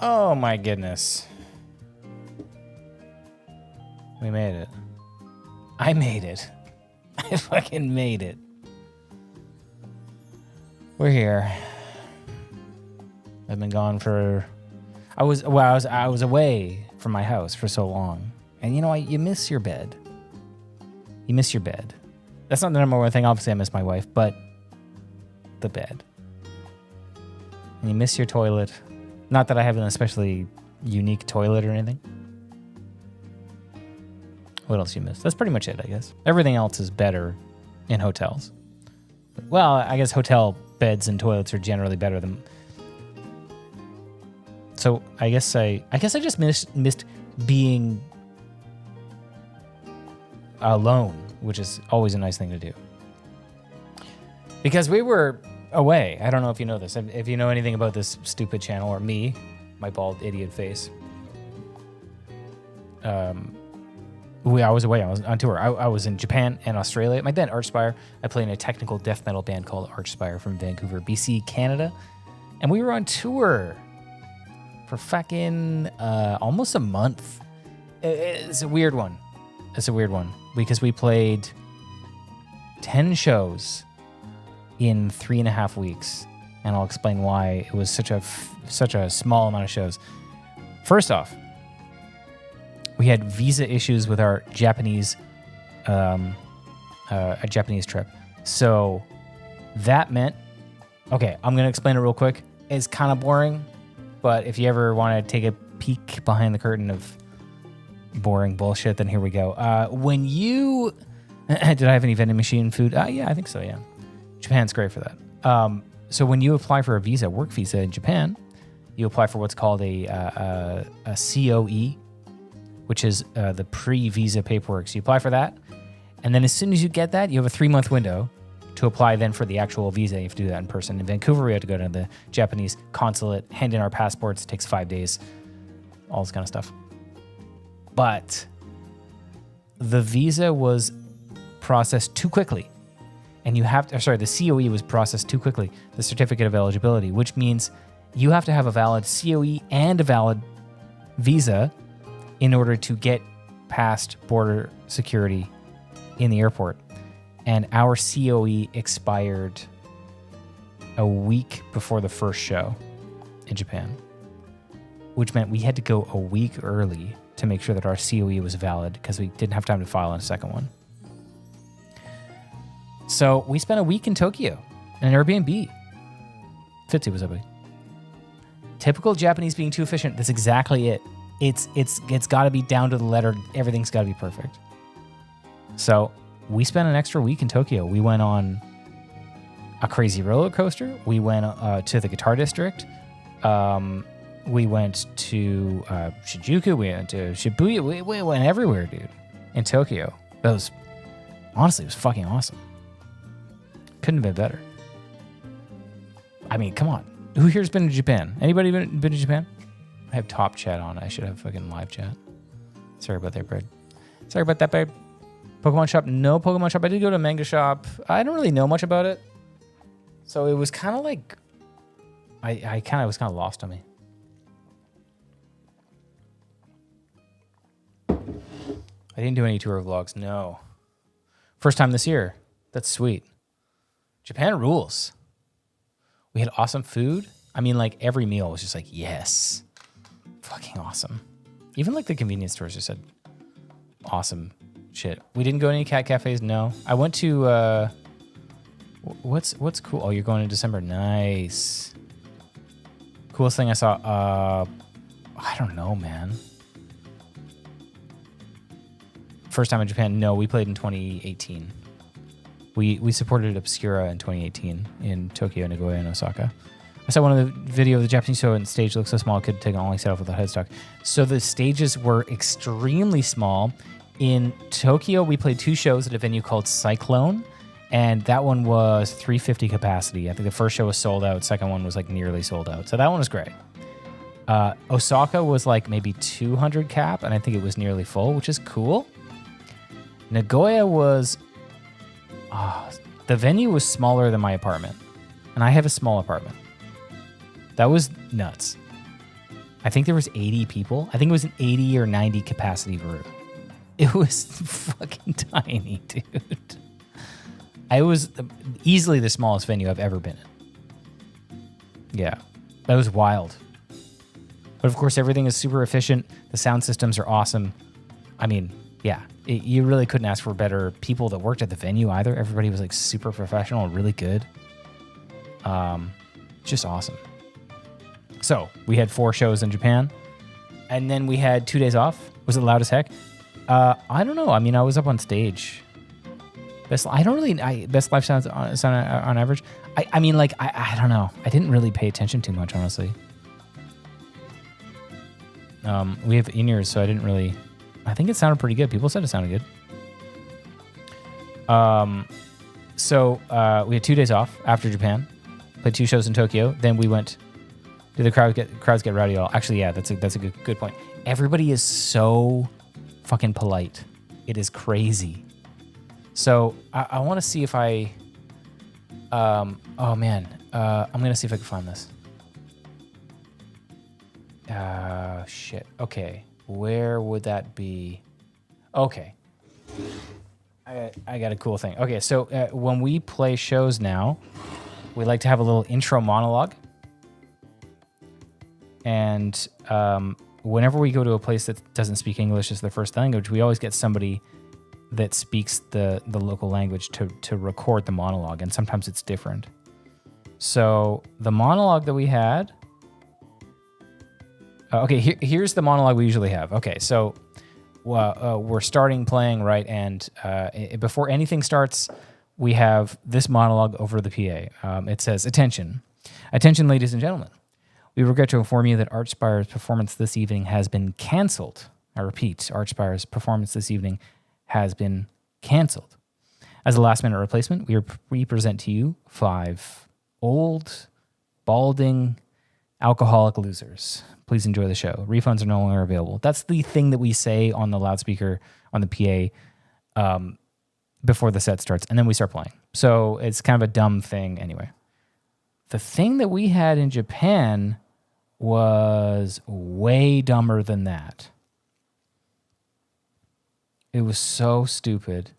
Oh my goodness. We made it. I made it. I fucking made it. We're here. I've been gone for... I was away from my house for so long. And you know, you miss your bed. You miss your bed. That's not the number one thing. Obviously, I miss my wife, but the bed. And you miss your toilet. Not that I have an especially unique toilet or anything. What else you miss? That's pretty much it, I guess. Everything else is better in hotels. Well, I guess hotel beds and toilets are generally better than... So I guess I just missed being alone, which is always a nice thing to do. Because we were away. I don't know if you know this. If you know anything about this stupid channel or me, my bald idiot face. I was away. I was on tour. I was in Japan and Australia. My band Archspire. I play in a technical death metal band called Archspire from Vancouver, BC, Canada. And we were on tour for fucking almost a month. It's a weird one. It's a weird one because we played 10 shows in 3.5 weeks. And I'll explain why it was such a small amount of shows. First off, we had visa issues with our Japanese a Japanese trip. So that meant, okay, I'm going to explain it real quick. It's kind of boring, but if you ever want to take a peek behind the curtain of boring bullshit, then here we go. When you... Did I have any vending machine food? Yeah, I think so, yeah. Japan's great for that. So when you apply for a visa, work visa in Japan, you apply for what's called a COE, which is the pre-visa paperwork. So you apply for that, and then as soon as you get that, you have a 3-month window to apply then for the actual visa. You have to do that in person. In Vancouver, we had to go to the Japanese consulate, hand in our passports. It takes 5 days, all this kind of stuff. But the visa was processed too quickly. And you have to, the COE was processed too quickly, the certificate of eligibility, which means you have to have a valid COE and a valid visa in order to get past border security in the airport. And our COE expired a week before the first show in Japan, which meant we had to go a week early to make sure that our COE was valid because we didn't have time to file on a second one. So we spent a week in Tokyo in an Airbnb. Fitzy was up. Typical Japanese being too efficient. That's exactly it. It's got to be down to the letter. Everything's got to be perfect. So we spent an extra week in Tokyo. We went on a crazy roller coaster. We went to the Guitar District. We went to Shinjuku. We went to Shibuya. We went everywhere, dude, in Tokyo. That was, honestly, it was fucking awesome. Couldn't have been better. I mean, come on. Who here's been to Japan? Anybody been to Japan? I have top chat on. I should have fucking live chat. Sorry about that, bird. Sorry about that, babe. Pokemon shop? No Pokemon shop. I did go to a manga shop. I don't really know much about it. So it was kind of like... I was kind of lost on me. I didn't do any tour vlogs, no. First time this year. That's sweet. Japan rules. We had awesome food. I mean, like, every meal was just like, yes. Fucking awesome. Even, like, the convenience stores just said awesome shit. We didn't go to any cat cafes, no. I went to, what's cool? Oh, you're going in December. Nice. Coolest thing I saw, I don't know, man. First time in Japan, no, we played in 2018. We supported Obscura in 2018 in Tokyo, Nagoya, and Osaka. I saw one of the video of the Japanese show, and the stage looked so small, I could take an only set off with a headstock. So the stages were extremely small. In Tokyo, we played 2 shows at a venue called Cyclone, and that one was 350 capacity. I think the first show was sold out. Second one was like nearly sold out. So that one was great. Osaka was like maybe 200 cap, and I think it was nearly full, which is cool. Nagoya was... the venue was smaller than my apartment, and I have a small apartment. That was nuts. I think there was 80 people. I think it was an 80 or 90 capacity room. It was fucking tiny, dude. I was easily the smallest venue I've ever been in. Yeah, that was wild. But of course, everything is super efficient. The sound systems are awesome. I mean, yeah, you really couldn't ask for better people that worked at the venue either. Everybody was like super professional and really good. Just awesome. So we had 4 shows in Japan, and then we had 2 days off. Was it loud as heck? I don't know. I mean, I was up on stage. Best live sound on average. I mean, like, I don't know. I didn't really pay attention too much, honestly. We have in-ears, so I didn't really. I think it sounded pretty good. People said it sounded good. So we had 2 days off after Japan. Played 2 shows in Tokyo. Then we went. Did the crowds get rowdy at all? Actually, yeah, that's a good point. Everybody is so fucking polite. It is crazy. So I want to see if I. Oh man, I'm gonna see if I can find this. Shit. Okay, where would that be? Okay, I got a cool thing. Okay, so when we play shows now, we like to have a little intro monologue. And whenever we go to a place that doesn't speak English as their first language, we always get somebody that speaks the local language to record the monologue, and sometimes it's different. So the monologue that we had... okay, here's the monologue we usually have. Okay, so we're starting playing, right? And before anything starts, we have this monologue over the PA. It says, "Attention. Attention, ladies and gentlemen. We regret to inform you that Archspire's performance this evening has been canceled." I repeat, Archspire's performance this evening has been canceled. As a last-minute replacement, we present to you 5 old, balding, alcoholic losers. Please enjoy the show. Refunds are no longer available. That's the thing that we say on the loudspeaker, on the PA, before the set starts, and then we start playing. So it's kind of a dumb thing anyway. The thing that we had in Japan was way dumber than that. It was so stupid.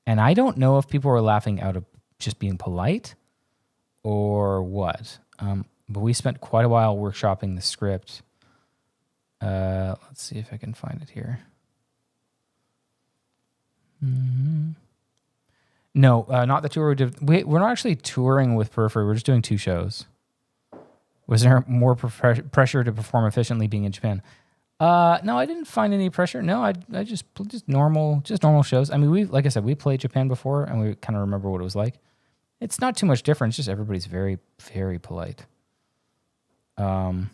And I don't know if people were laughing out of just being polite or what. But we spent quite a while workshopping the script. Let's see if I can find it here. No, not the tour we did. We're not actually touring with Periphery. We're just doing 2 shows. Was there more pressure to perform efficiently being in Japan? No, I didn't find any pressure. No, I just normal shows. I mean, like I said, we played Japan before, and we kind of remember what it was like. It's not too much different. It's just everybody's very, very polite. Okay,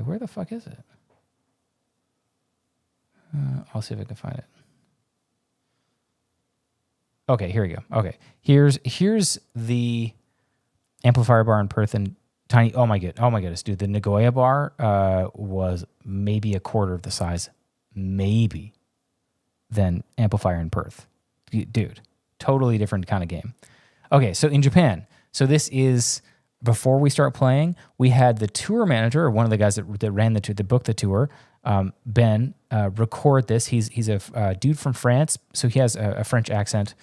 where the fuck is it? I'll see if I can find it. Okay, here we go. Okay, here's the amplifier bar in Perth and tiny. Oh my goodness, dude! The Nagoya bar was maybe a quarter of the size, maybe, than amplifier in Perth. Dude, totally different kind of game. Okay, so in Japan, so this is before we start playing. We had the tour manager, or one of the guys that ran the tour, that booked the tour, Ben, record this. He's a dude from France, so he has a French accent.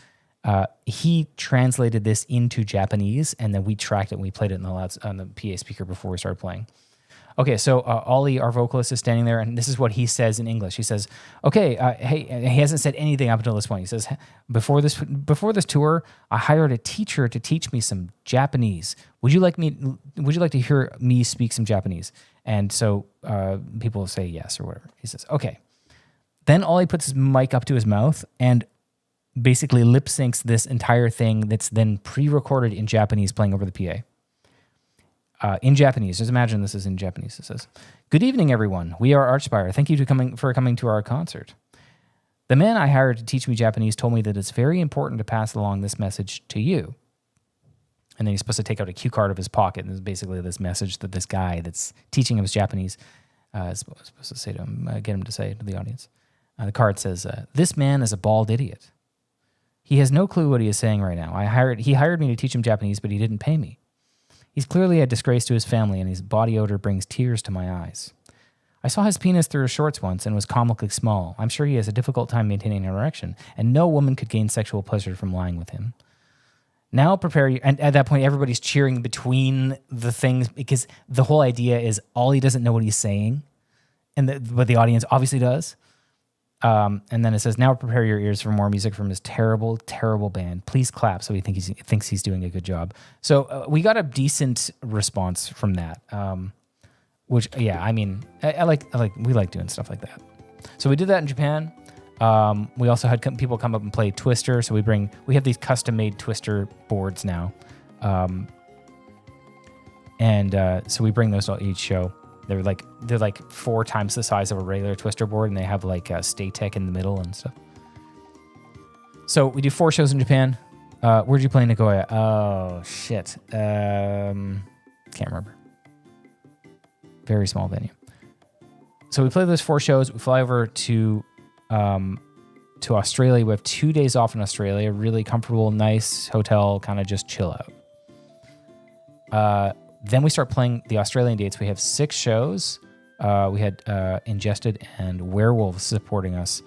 He translated this into Japanese, and then we tracked it and we played it on the PA speaker before we started playing. Okay, so Ollie, our vocalist, is standing there, and this is what he says in English. He says, "Okay, hey," he hasn't said anything up until this point. He says, "Before this tour, I hired a teacher to teach me some Japanese. Would you like to hear me speak some Japanese?" And so people say yes or whatever. He says, "Okay." Then Ollie puts his mic up to his mouth and basically lip syncs this entire thing that's then pre-recorded in Japanese, playing over the PA. In Japanese, just imagine this is in Japanese. It says, "Good evening, everyone. We are Archspire. Thank you for coming to our concert. The man I hired to teach me Japanese told me that it's very important to pass along this message to you." And then he's supposed to take out a cue card of his pocket, and it's basically this message that this guy that's teaching him his Japanese is supposed to say to him, get him to say to the audience. The card says, "This man is a bald idiot. He has no clue what he is saying right now. He hired me to teach him Japanese, but he didn't pay me. He's clearly a disgrace to his family, and his body odor brings tears to my eyes. I saw his penis through his shorts once and was comically small. I'm sure he has a difficult time maintaining an erection, and no woman could gain sexual pleasure from lying with him. Now prepare you, and at that point, everybody's cheering between the things because the whole idea is Ollie doesn't know what he's saying, but the audience obviously does. And then it says, now prepare your ears for more music from his terrible, terrible band. Please clap so he thinks he's doing a good job. So we got a decent response from that. Which, yeah, I mean, we like doing stuff like that. So we did that in Japan. We also had people come up and play Twister. So we have these custom-made Twister boards now. So we bring those to each show. They're like 4 times the size of a regular Twister board, and they have like a Stay Tech in the middle and stuff. So we do 4 shows in Japan. Where'd you play in Nagoya? Oh, shit. Can't remember. Very small venue. So we play those 4 shows. We fly over to Australia. We have 2 days off in Australia. Really comfortable, nice hotel, kind of just chill out. Then we start playing the Australian dates. We have 6 shows. We had Ingested and Werewolves supporting us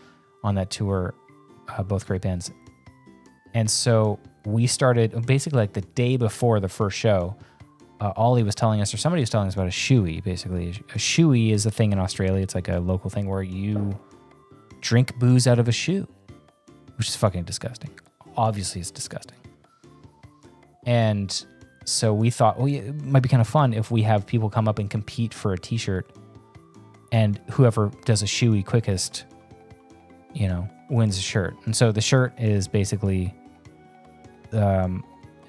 on that tour, both great bands. And so we started basically like the day before the first show. Ollie was telling us, or somebody was telling us about a shoey, basically. A shoey is a thing in Australia. It's like a local thing where you drink booze out of a shoe, which is fucking disgusting. Obviously, it's disgusting. And so we thought, it might be kind of fun if we have people come up and compete for a t-shirt, and whoever does a shoey quickest, wins a shirt. And so the shirt is basically, I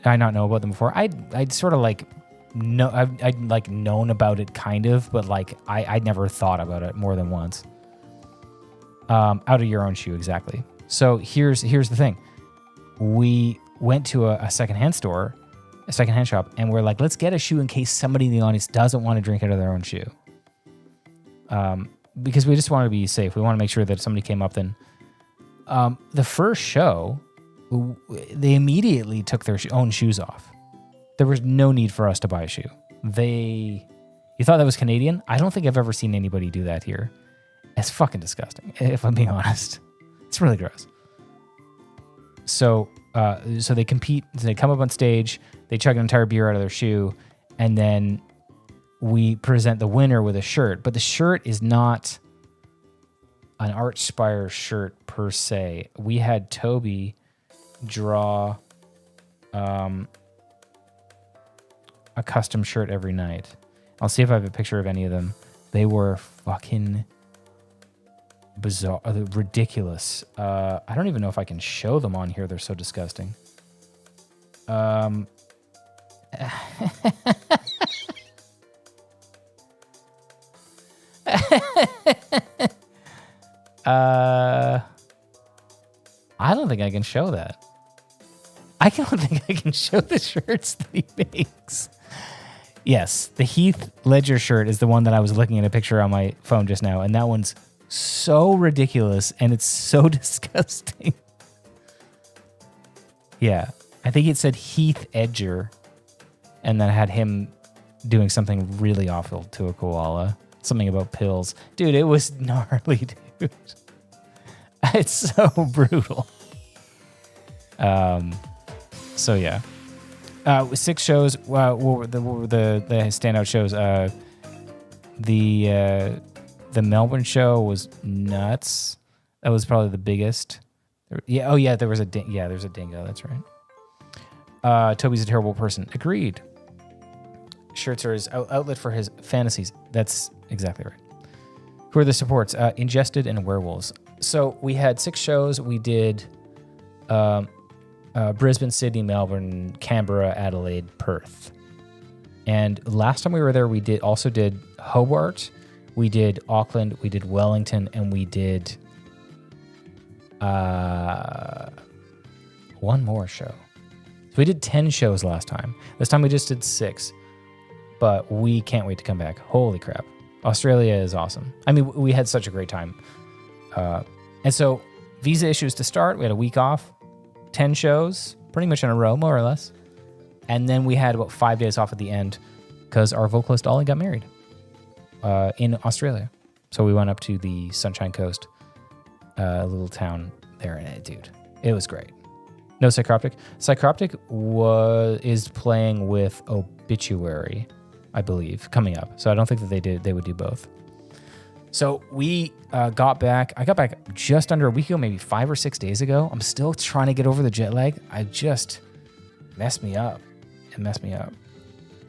not know about them before. I'd sort of like, no, I'd like known about it kind of, but like I'd never thought about it more than once. Out of your own shoe, exactly. So here's the thing. We went to a secondhand store, a secondhand shop, and we're like, let's get a shoe in case somebody in the audience doesn't want to drink out of their own shoe. Because we just want to be safe. We want to make sure that if somebody came up, then the first show, they immediately took their own shoes off. There was no need for us to buy a shoe. You thought that was Canadian? I don't think I've ever seen anybody do that here. It's fucking disgusting, if I'm being honest. It's really gross. So they compete. They come up on stage. They chug an entire beer out of their shoe, and then we present the winner with a shirt. But the shirt is not an Archspire shirt per se. We had Toby draw a custom shirt every night. I'll see if I have a picture of any of them. They were fucking bizarre, ridiculous. I don't even know if I can show them on here. They're so disgusting. I don't think I can show that. I don't think I can show the shirts that he makes. Yes, the Heath Ledger shirt is the one that I was looking at a picture on my phone just now, and that one's so ridiculous, and it's so disgusting. Yeah, I think it said Heath Edger, and then I had him doing something really awful to a koala. Something about pills. Dude, it was gnarly, dude. It's so brutal. So yeah. 6 shows. What were the standout shows? The Melbourne show was nuts. That was probably the biggest. Yeah. Oh yeah. There was a there's a dingo. That's right. Toby's a terrible person. Agreed. Shirts are his outlet for his fantasies. That's exactly right. Who are the supports? Ingested and Werewolves. So we had 6 shows. We did Brisbane, Sydney, Melbourne, Canberra, Adelaide, Perth. And last time we were there, we did Hobart, we did Auckland, we did Wellington, and we did one more show. So we did 10 shows last time. This time we just did 6. But we can't wait to come back. Holy crap. Australia is awesome. I mean, we had such a great time. And so visa issues to start. We had a week off. 10 shows, pretty much in a row, more or less. And then we had about 5 days off at the end because our vocalist Ollie got married in Australia. So we went up to the Sunshine Coast, a little town there. And dude, it was great. No Psychroptic. Psychroptic is playing with Obituary, I believe, coming up. So I don't think that they would do both. So we got back. I got back just under a week ago, maybe 5 or 6 days ago. I'm still trying to get over the jet lag. I just messed me up. It messed me up.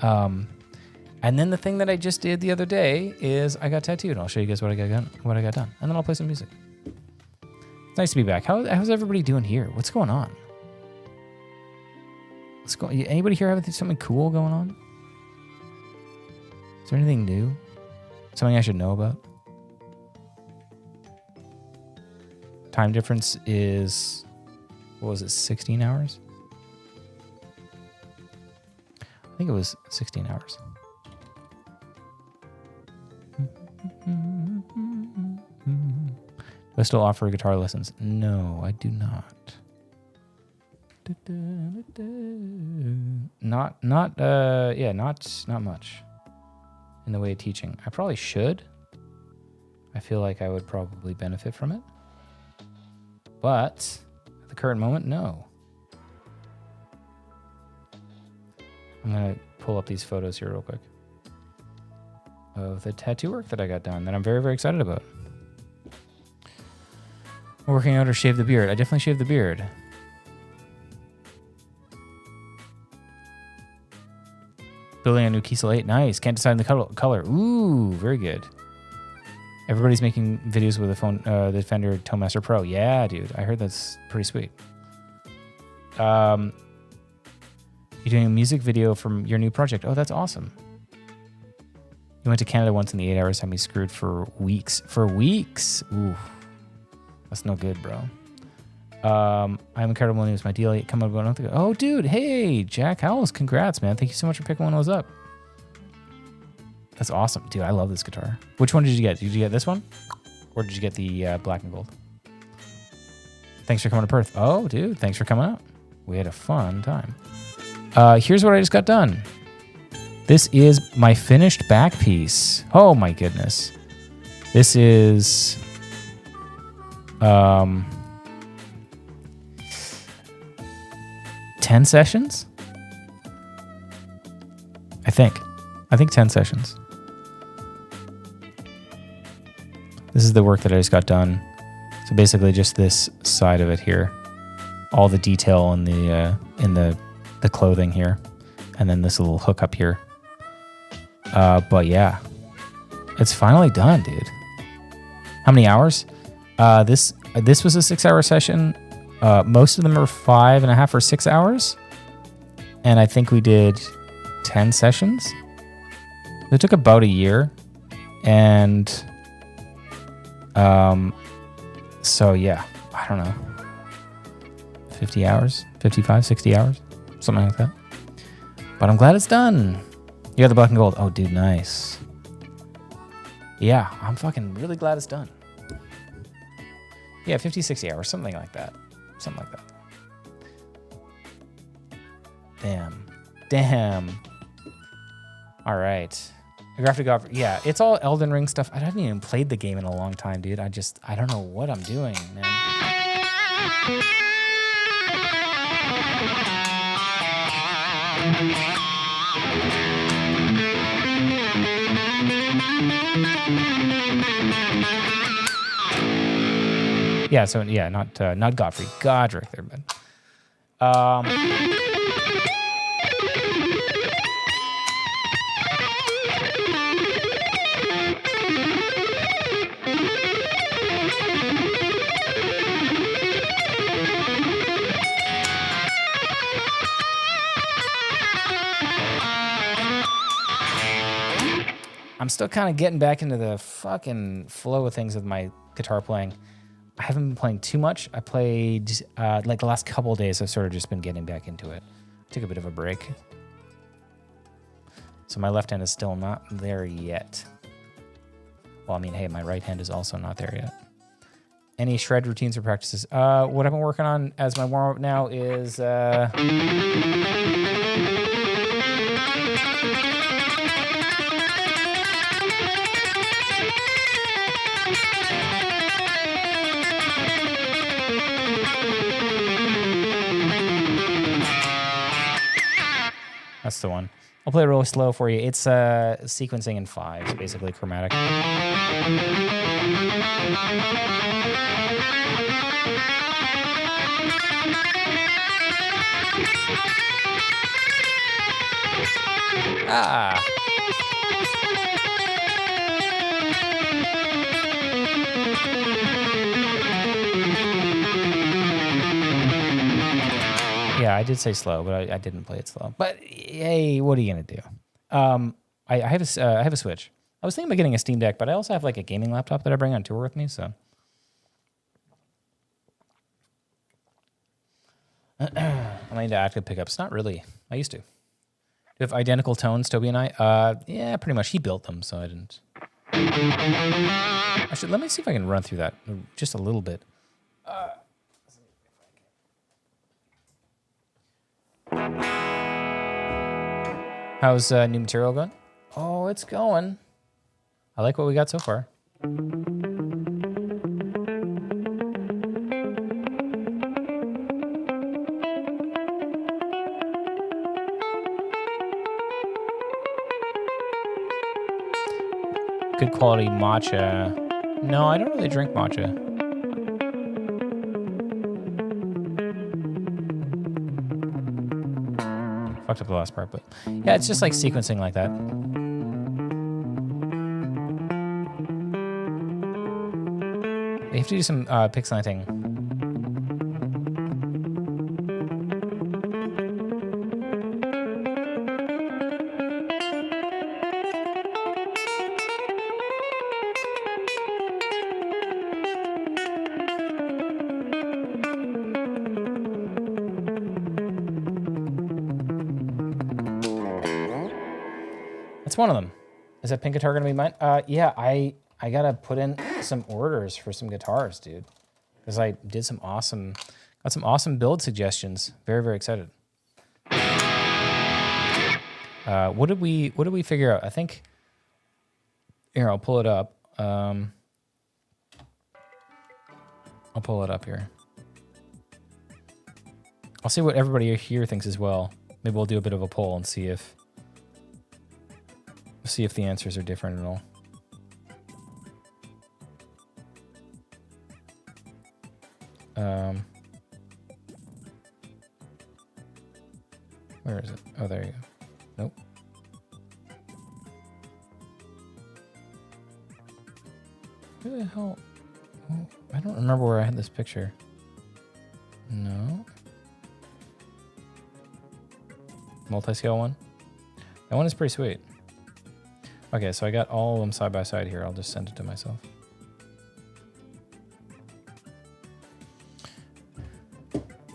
And then the thing that I just did the other day is I got tattooed. I'll show you guys what I got done, and then I'll play some music. It's nice to be back. How's everybody doing here? What's going on? Anybody here have something cool going on? Is there anything new? Something I should know about? Time difference is, what was it, 16 hours? I think it was 16 hours. Do I still offer guitar lessons? No, I do not. Not much in the way of teaching. I probably should. I feel like I would probably benefit from it. But at the current moment, no. I'm going to pull up these photos here real quick of the tattoo work that I got done that I'm very, very excited about. Working out or shave the beard? I definitely shaved the beard. Building a new Kiesel 8. Nice. Can't decide the color. Ooh, very good. Everybody's making videos with the Fender Toemaster Pro. Yeah, dude. I heard that's pretty sweet. You're doing a music video from your new project. Oh, that's awesome. You went to Canada once in the 8 hours, had me screwed for weeks. For weeks? Ooh. That's no good, bro. I'm Incredible News. My DL8 come up about a month ago. Oh, dude. Hey, Jack Howells. Congrats, man. Thank you so much for picking one of those up. That's awesome. Dude, I love this guitar. Which one did you get? Did you get this one? Or did you get the black and gold? Thanks for coming to Perth. Oh, dude. Thanks for coming out. We had a fun time. Here's what I just got done. This is my finished back piece. Oh, my goodness. This is... 10 sessions? I think 10 sessions. This is the work that I just got done. So basically just this side of it here. All the detail in the clothing here. And then this little hook up here. But yeah. It's finally done, dude. How many hours? This was a 6-hour session. Most of them are 5.5 or 6 hours. And I think we did 10 sessions. It took about a year. And so yeah, I don't know. 50 hours, 55, 60 hours, something like that. But I'm glad it's done. You got the black and gold. Oh, dude, nice. Yeah, I'm fucking really glad it's done. Yeah, 50, 60 hours, something like that. Something like that. Damn. All right. A graphic offer. Yeah, it's all Elden Ring stuff. I haven't even played the game in a long time, dude. I don't know what I'm doing, man. Yeah, so yeah, not Godfrey, Godric there, but I'm still kind of getting back into the fucking flow of things with my guitar playing. I haven't been playing too much. I played, like the last couple of days, I've sort of just been getting back into it. Took a bit of a break. So my left hand is still not there yet. Well, I mean, hey, my right hand is also not there yet. Any shred routines or practices? What I've been working on as my warm-up now is... the one. I'll play it really slow for you. It's sequencing in 5s, basically chromatic. Ah. Yeah, I did say slow, but I didn't play it slow. But hey, what are you gonna do? I have a Switch. I was thinking about getting a Steam Deck, but I also have like a gaming laptop that I bring on tour with me. So I need to active pickups. Not really. I used to. Do you have identical tones, Toby and I? Yeah, pretty much. He built them, so I didn't. Actually, let me see if I can run through that just a little bit. How's new material going? Oh, it's going. I like what we got so far. Good quality matcha. No, I don't really drink matcha. Fucked up the last part, but yeah, it's just like sequencing like that. You have to do some pixelanting. That's one of them. Is that pink guitar gonna be mine? Yeah, I gotta put in some orders for some guitars, dude. Because I did got some awesome build suggestions. Very, very excited. What did we figure out? I think here, I'll pull it up. I'll pull it up here. I'll see what everybody here thinks as well. Maybe we'll do a bit of a poll and see if the answers are different at all. Where is it? Oh, there you go. Nope. Who the hell? Oh, I don't remember where I had this picture. No. Multi-scale one? That one is pretty sweet. Okay, so I got all of them side by side here. I'll just send it to myself.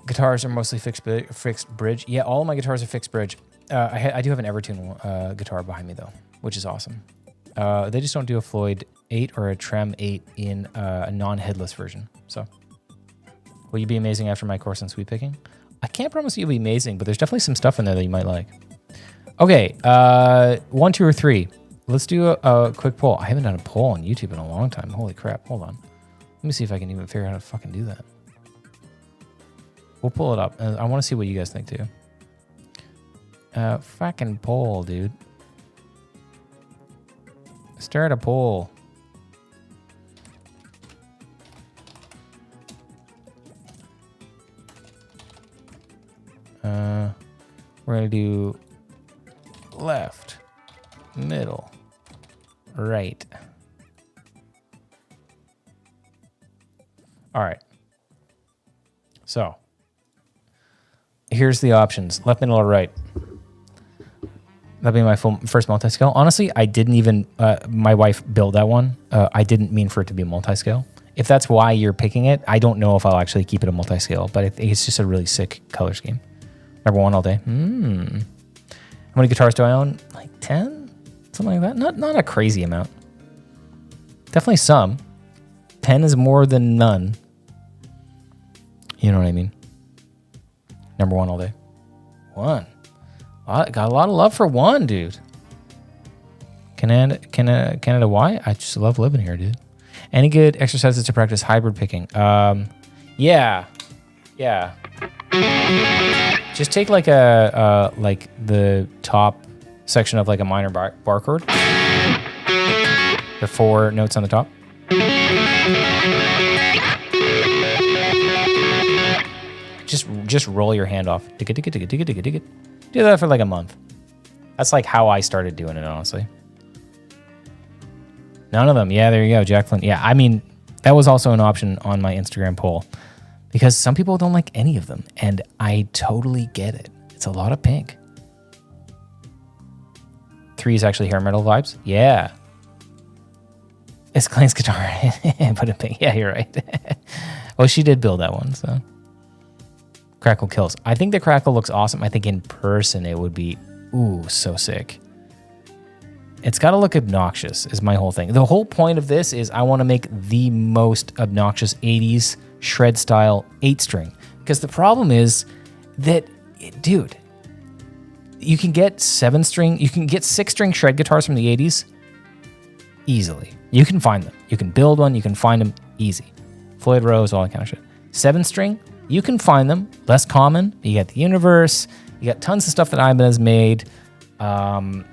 Guitars are mostly fixed bridge. Yeah, all of my guitars are fixed bridge. I do have an Evertune guitar behind me though, which is awesome. They just don't do a Floyd 8 or a Trem 8 in a non-headless version. So, will you be amazing after my course on sweep picking? I can't promise you'll be amazing, but there's definitely some stuff in there that you might like. Okay, 1, 2, or 3. Let's do a quick poll. I haven't done a poll on YouTube in a long time. Holy crap, hold on. Let me see if I can even figure out how to fucking do that. We'll pull it up. I want to see what you guys think too. Fucking poll, dude. Start a poll. We're gonna do left, middle, right. All right. So here's the options: left, middle, or right. That'd be my first multi-scale. Honestly, I didn't even. My wife built that one. I didn't mean for it to be a multi-scale. If that's why you're picking it, I don't know if I'll actually keep it a multi-scale. But it's just a really sick color scheme. Number one all day. How many guitars do I own? Like 10, something like that. Not a crazy amount. Definitely some. 10 is more than none. You know what I mean? Number one all day. One. Got a lot of love for one, dude. Canada, why? I just love living here, dude. Any good exercises to practice hybrid picking? Yeah. Just take like like the top section of like a minor bar chord. The 4 notes on the top. Just roll your hand off. Do that for like a month. That's like how I started doing it, honestly. None of them. Yeah, there you go, Jack Flint. Yeah, I mean, that was also an option on my Instagram poll because some people don't like any of them, and I totally get it. It's a lot of pink. 3 is actually hair metal vibes. Yeah. It's Klein's guitar. Put it pink. Yeah, you're right. Well, she did build that one, so. Crackle kills. I think the crackle looks awesome. I think in person it would be, ooh, so sick. It's got to look obnoxious is my whole thing. The whole point of this is I want to make the most obnoxious 80s shred style 8-string. Because the problem is that, dude, you can get 7-string, you can get 6-string shred guitars from the 80s easily. You can find them. You can build one, you can find them easy. Floyd Rose, all that kind of shit. 7-string, you can find them, less common. You got the Universe, you got tons of stuff that Iban has made. I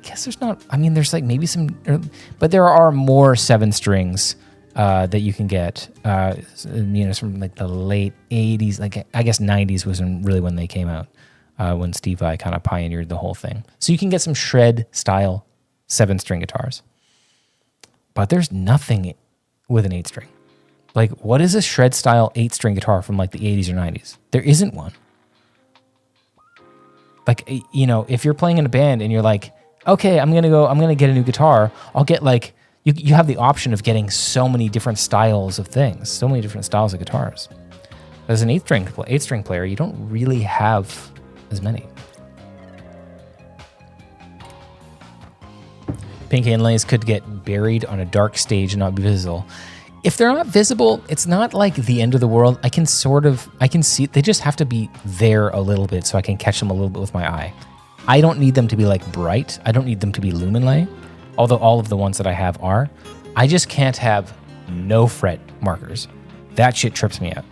guess there's not, I mean, there's like maybe some, but there are more 7-strings that you can get, from like the late 80s, like I guess 90s was really when they came out, when Steve Vai kind of pioneered the whole thing. So you can get some shred style 7-string guitars, but there's nothing with an 8-string. Like, what is a shred style 8-string guitar from like the 80s or 90s? There isn't one. Like, if you're playing in a band and you're like, okay, I'm going to get a new guitar. I'll get like, you have the option of getting so many different styles of things, so many different styles of guitars. As an 8-string player, you don't really have as many. Pink inlays could get buried on a dark stage and not be visible. If they're not visible, it's not like the end of the world. I can see, they just have to be there a little bit so I can catch them a little bit with my eye. I don't need them to be like bright. I don't need them to be luminlay, although all of the ones that I have are. I just can't have no fret markers. That shit trips me out.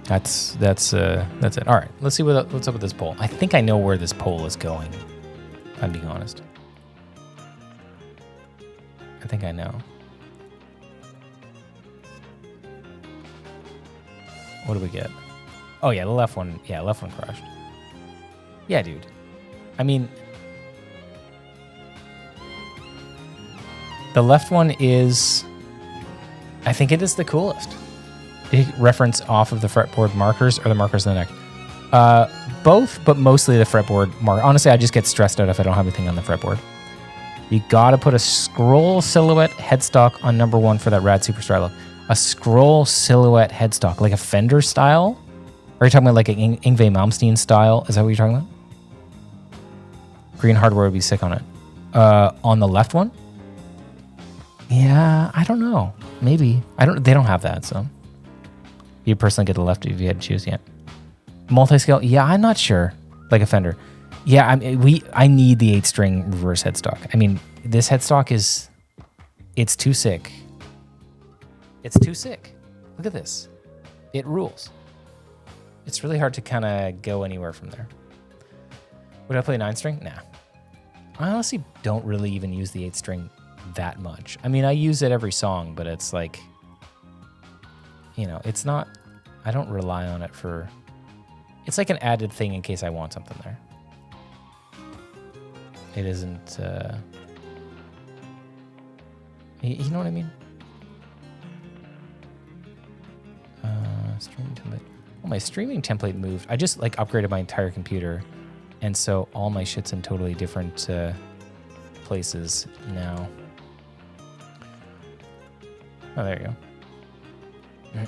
That's it. All right, let's see what's up with this poll. I think I know where this poll is going, if I'm being honest. I think I know. What do we get? Oh yeah, the left one. Yeah, left one crushed. Yeah, dude. I mean, the left one is, I think it is the coolest. Did you reference off of the fretboard markers or the markers in the neck? Both, but mostly the fretboard mark. Honestly, I just get stressed out if I don't have anything on the fretboard. You gotta put a scroll silhouette headstock on number 1 for that rad super style. A scroll silhouette headstock, like a Fender style? Are you talking about like an Yngwie Malmsteen style? Is that what you're talking about? Green hardware would be sick on it. On the left one? Yeah, I don't know. Maybe. They don't have that, so. You'd personally get the left if you had to choose yet. Multi-scale? Yeah, I'm not sure. Like a Fender. Yeah, I need the 8-string reverse headstock. I mean, this headstock it's too sick. It's too sick. Look at this. It rules. It's really hard to kind of go anywhere from there. Would I play 9-string? Nah. I honestly don't really even use the 8-string that much. I mean, I use it every song, but it's like, it's not, I don't rely on it for, it's like an added thing in case I want something there. It isn't, you know what I mean? Streaming template. Well, my streaming template moved. I just upgraded my entire computer. And so all my shit's in totally different places now. Oh, there you go.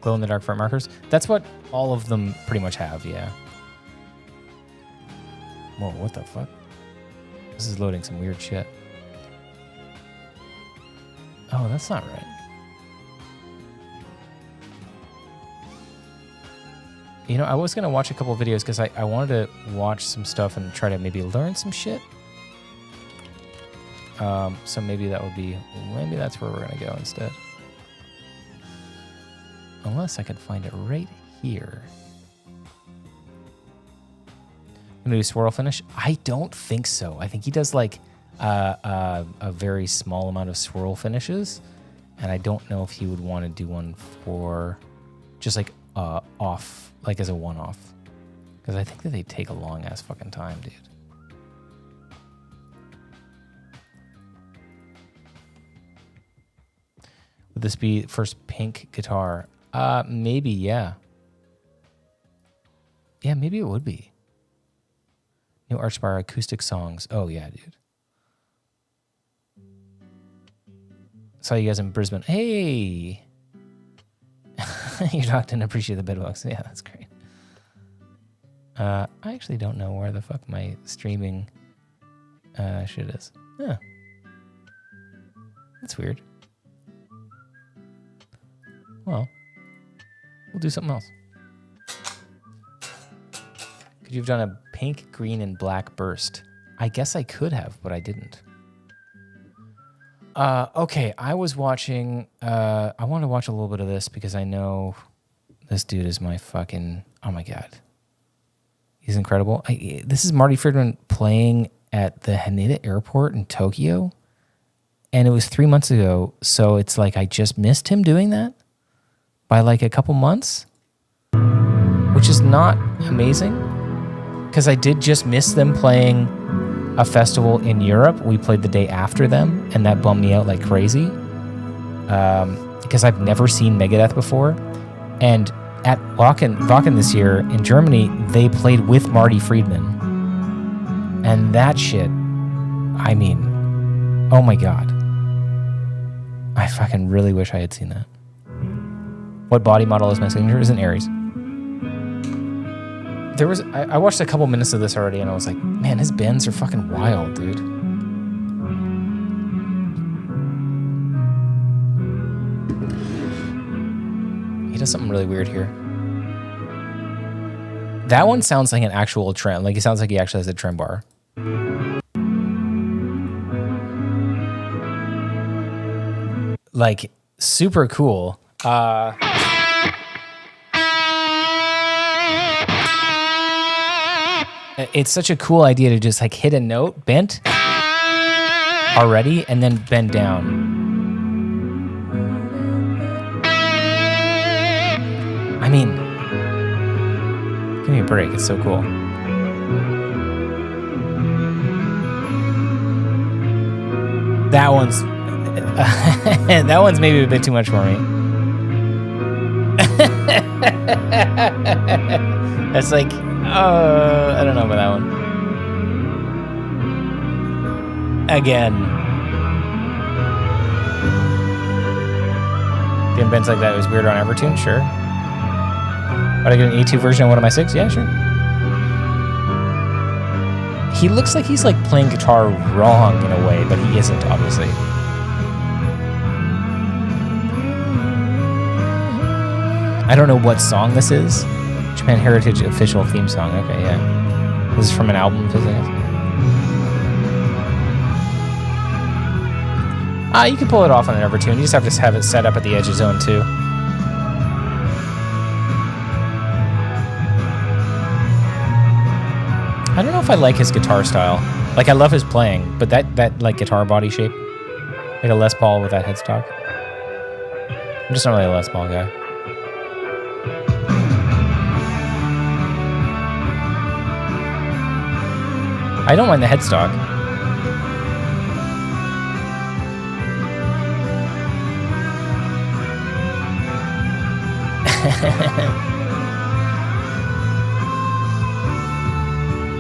Glow in the dark front markers. That's what all of them pretty much have, yeah. Whoa, what the fuck? This is loading some weird shit. Oh, that's not right. I was going to watch a couple of videos because I wanted to watch some stuff and try to maybe learn some shit. So maybe that's where we're going to go instead. unless I could find it right here. Gonna do swirl finish? I don't think so. I think he does like a very small amount of swirl finishes, and I don't know if he would want to do one for just like off, like as a one-off, because I think that they take a long ass fucking time, dude. Would this be first pink guitar? Maybe, yeah. Yeah, maybe it would be. New Archspire acoustic songs. Oh, yeah, dude. Saw you guys in Brisbane. Hey! You talked and appreciate the bedbugs. Yeah, that's great. I actually don't know where the fuck my streaming shit is. Yeah. That's weird. Well, we'll do something else. Could you have done a pink, green, and black burst? I guess I could have, but I didn't. Okay, I was watching... I want to watch a little bit of this because I know this dude is my fucking... Oh my god. He's incredible. This is Marty Friedman playing at the Haneda Airport in Tokyo. And it was 3 months ago, so it's like I just missed him doing that by like a couple months, which is not amazing because I did just miss them playing a festival in Europe. We played the day after them, and that bummed me out like crazy because I've never seen Megadeth before. And at Wacken this year in Germany, they played with Marty Friedman. And that shit, I mean, oh my god. I fucking really wish I had seen that. What body model is my signature? Is an Aries. I watched a couple minutes of this already, and I was like, man, his bends are fucking wild, dude. He does something really weird here. That one sounds like an actual trem. Like, it sounds like he actually has a trem bar. Like, super cool. It's such a cool idea to just like hit a note bent already and then bend down. I mean, give me a break. It's so cool. That one's that one's maybe a bit too much for me. That's like, I don't know about that one. Again. Doing bends like that was weird on Evertune, sure. But I get an E2 version of one of my 6? Yeah, sure. He looks like he's like playing guitar wrong in a way, but he isn't, obviously. I don't know what song this is. Japan Heritage official theme song. Okay, yeah. This is from an album, I guess. You can pull it off on an Evertune. You just have to have it set up at the edge of zone 2. I don't know if I like his guitar style. Like, I love his playing, but that like guitar body shape, like a Les Paul with that headstock. I'm just not really a Les Paul guy. I don't mind the headstock.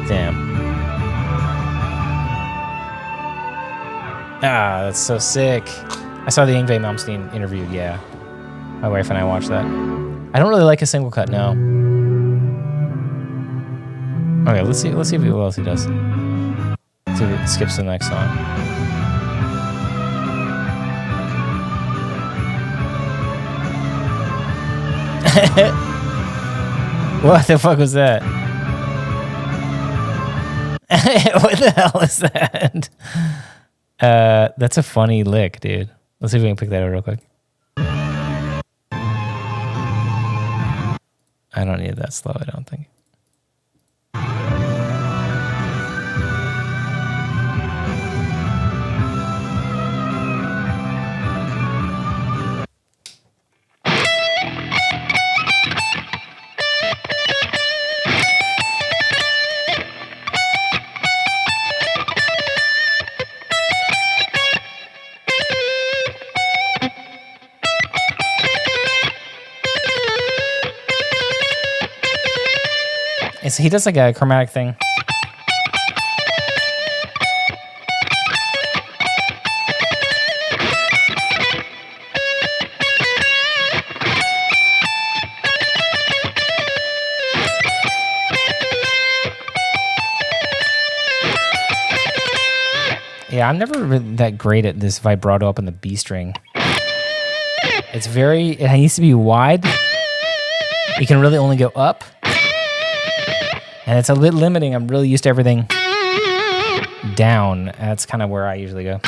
Damn. That's so sick. I saw the Yngwie Malmsteen interview, yeah. My wife and I watched that. I don't really like a single cut, no. Okay, let's see what else he does. Let's see if it skips to the next song. What the fuck was that? What the hell is that? That's a funny lick, dude. Let's see if we can pick that up real quick. I don't need it that slow, I don't think. He does like a chromatic thing. Yeah, I'm never really that great at this vibrato up in the B string. It needs to be wide. You can really only go up. And it's a bit limiting. I'm really used to everything down. That's kind of where I usually go.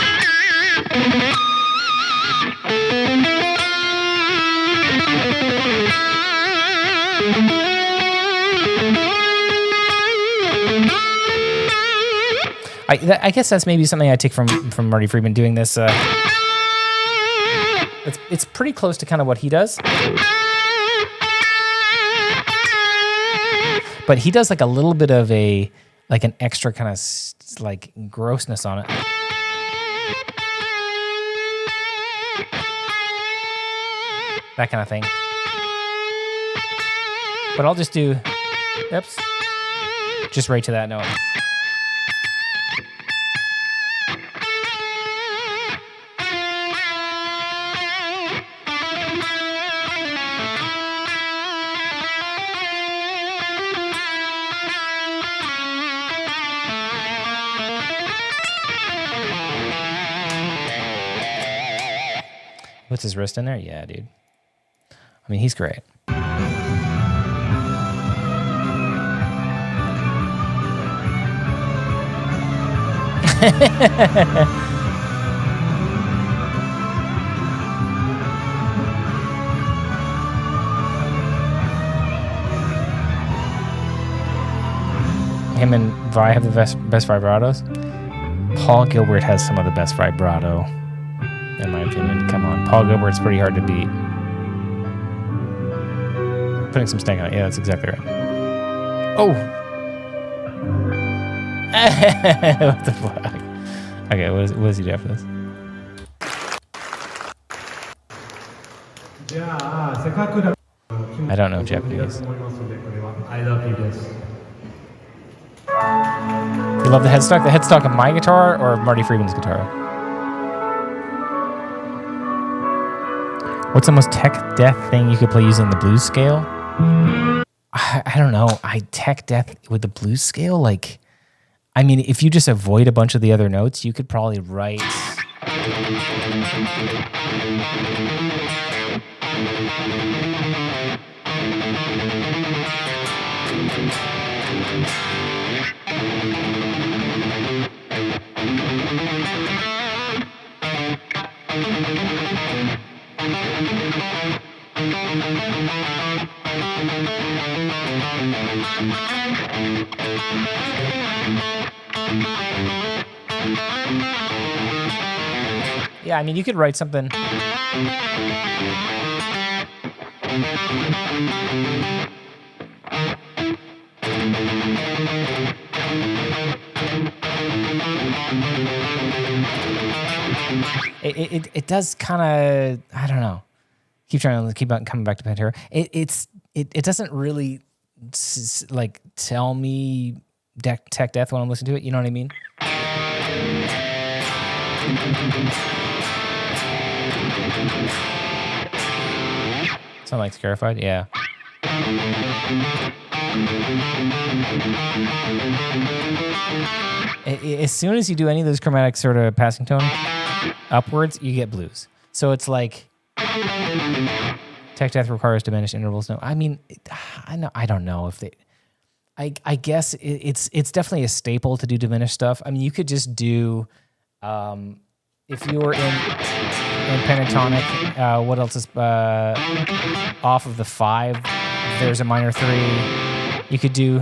I guess that's maybe something I take from Marty Friedman doing this. It's pretty close to kind of what he does. But he does like a little bit of an extra kind of like grossness on it. That kind of thing. But I'll just do, oops, just right to that note. What's his wrist in there? Yeah, dude. I mean, he's great. Him and Vi have the best vibratos. Paul Gilbert has some of the best vibrato. In my opinion, come on. Paul Gilbert's pretty hard to beat. Putting some stank on it. Yeah, that's exactly right. Oh! What the fuck? Okay, what does he do after this? I don't know Japanese. I love you guys. You love the headstock? The headstock of my guitar or Marty Friedman's guitar? What's the most tech death thing you could play using the blues scale? I don't know. Tech death with the blues scale? Like, I mean, if you just avoid a bunch of the other notes, you could probably write... Yeah, I mean, you could write something. It does kind of, I don't know. Keep on coming back to Pantera. It doesn't really like tell me tech death when I'm listening to it. You know what I mean? Sound like Scarified? Yeah. As soon as you do any of those chromatic sort of passing tone upwards, you get blues. So it's like tech death requires diminished intervals. No, I mean, I don't know if they. I guess it's definitely a staple to do diminished stuff. I mean, you could just do if you were in pentatonic. What else is off of the 5 there's a minor 3. You could do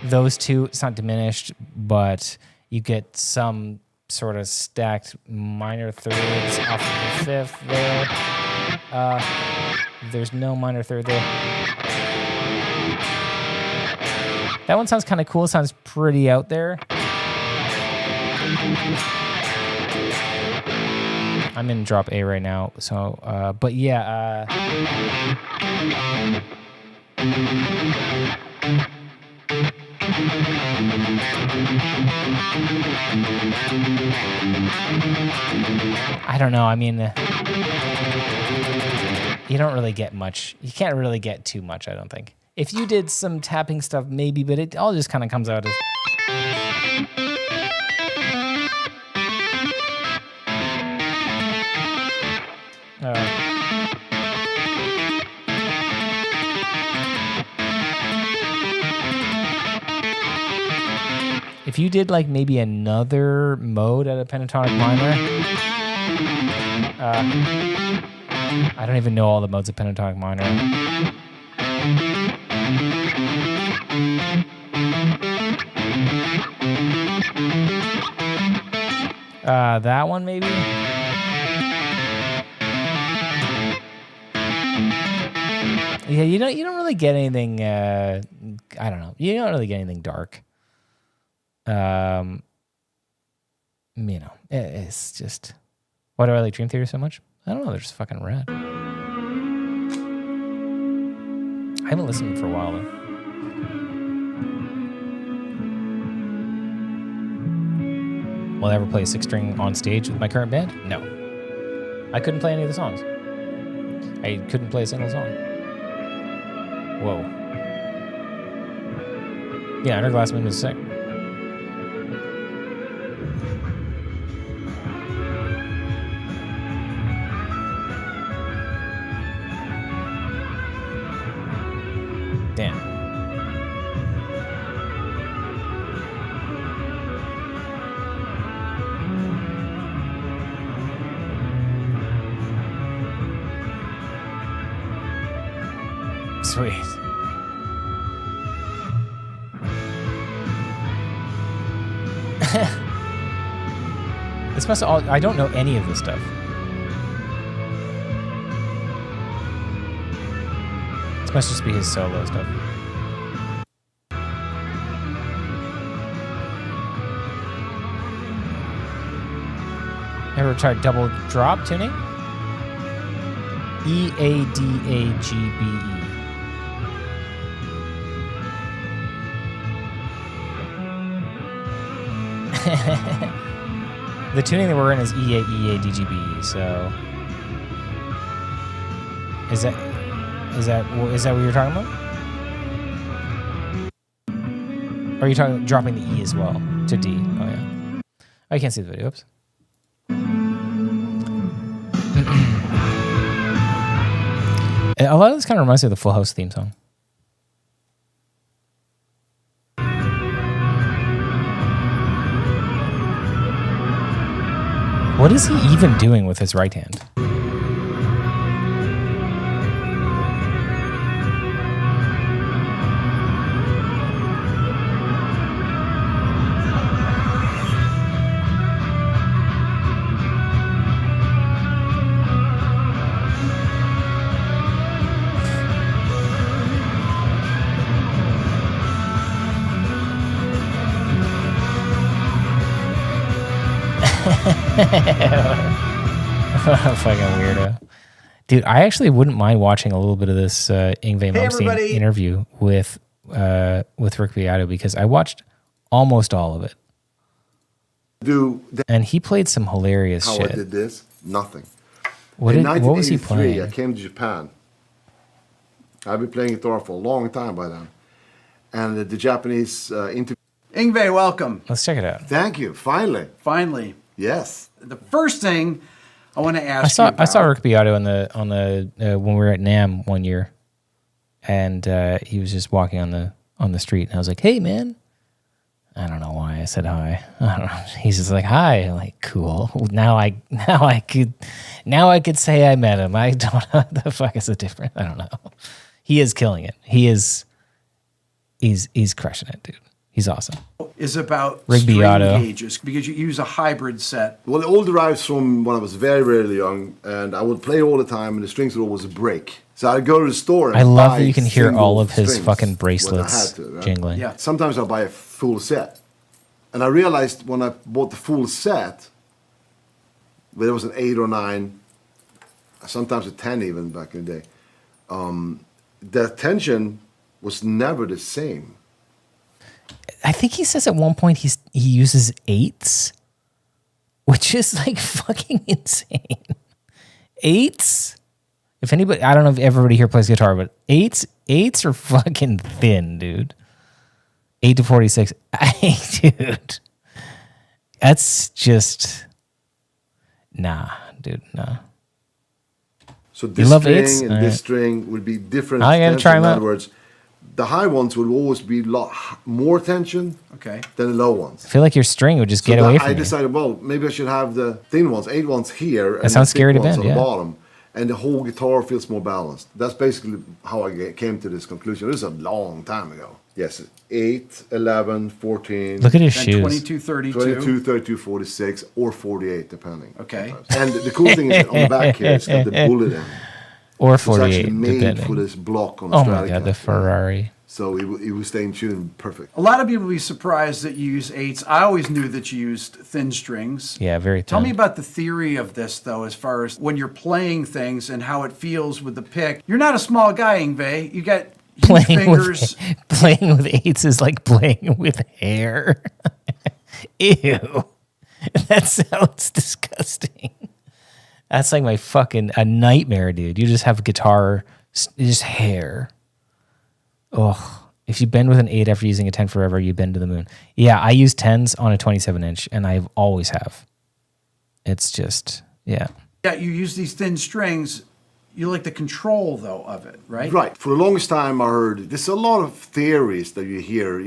those two. It's not diminished, but you get some sort of stacked minor 3rds off of the 5th there. There's no minor 3rd there. That one sounds kind of cool. Sounds pretty out there. I'm in drop A right now, so but yeah. I don't know. I mean, you don't really get much. You can't really get too much, I don't think. If you did some tapping stuff, maybe, but it all just kind of comes out as... if you did like maybe another mode at a pentatonic minor, I don't even know all the modes of pentatonic minor. That one maybe. Yeah, you don't really get anything. I don't know. You don't really get anything dark. You know, it's just, why do I like Dream Theater so much? I don't know. They're just fucking rad. I haven't listened to them for a while though. Will I ever play a 6-string on stage with my current band? No. I couldn't play any of the songs. I couldn't play a single song. Whoa. Yeah, Underglassman was sick. Damn. Sweet. This must all, I don't know any of this stuff. This must just be his solo stuff. Ever tried double drop tuning? E-A-D-A-G-B-E. The tuning that we're in is E-A-E-A-D-G-B-E, so... Is that what you're talking about? Or are you talking about dropping the E as well to D? Oh yeah. I can't see the video. Oops. A lot of this kind of reminds me of the Full House theme song. What is he even doing with his right hand? Fucking weirdo. Dude, I actually wouldn't mind watching a little bit of this Yngwie Malmsteen interview with Rick Beato because I watched almost all of it. And he played some hilarious shit. How I did this? Nothing. What was he playing? I came to Japan. I've been playing guitar for a long time by then. And the Japanese interview. Yngwie, welcome. Let's check it out. Thank you. Finally. Finally. Yes. The first thing I want to ask you about. I saw Rick Beato on the when we were at NAMM one year, and he was just walking on the street, and I was like, "Hey, man." I don't know why I said hi. I don't know. He's just like, "Hi." I'm like, cool. Now I could say I met him. I don't know what the fuck is the difference. I don't know. He is killing it. He's crushing it, dude. He's awesome. Is about Rigby string Auto. gauges because you use a hybrid set. Well, it all derives from when I was very, very young, and I would play all the time, and the strings would always break. So I'd go to the store and I love buy that you can hear single all of his strings fucking when I bracelets had to, right? jingling. Yeah. Sometimes I'll buy a full set. And I realized when I bought the full set, there was an 8 or 9, sometimes a 10 even back in the day, the tension was never the same. I think he says at one point he uses 8s, which is like fucking insane. 8s? If anybody, I don't know if everybody here plays guitar, but 8s are fucking thin, dude. 8 to 46. Dude. That's just, nah, dude, nah. So this love string eights? and All this right. string would be different. I gotta tension. try 'em In out. other words, the high ones will always be more tension Okay. than the low ones. I feel like your string would just get away from I you. decided, well, maybe I should have the thin ones, 8 ones here, and the sounds thick scary to ones bend, on yeah. the bottom, and the whole guitar feels more balanced. That's basically how I came to this conclusion. This is a long time ago. Yes, 8, 11, 14. Look at his Then shoes. 22, 32. 22, 32, 46, or 48, depending. Okay. And the cool thing is that on the back here, it's got the bullet in. Or It's 48, actually made depending. for this block on the Oh my God, the Stratocaster. Ferrari. So it will stay in tune perfect. A lot of people will be surprised that you use 8s. I always knew that you used thin strings. Yeah, very thin. Tell me about the theory of this, though, as far as when you're playing things and how it feels with the pick. You're not a small guy, Yngwie. You got huge fingers. Playing with 8s is like playing with hair. Ew. That sounds disgusting. That's like my fucking a nightmare, dude. You just have guitar, just hair. Ugh. If you bend with an 8 after using a 10 forever, you bend to the moon. Yeah, I use 10s on a 27-inch, and I always have. It's just, yeah. Yeah, you use these thin strings. You like the control, though, of it, right? Right. For the longest time, I heard there's a lot of theories that you hear,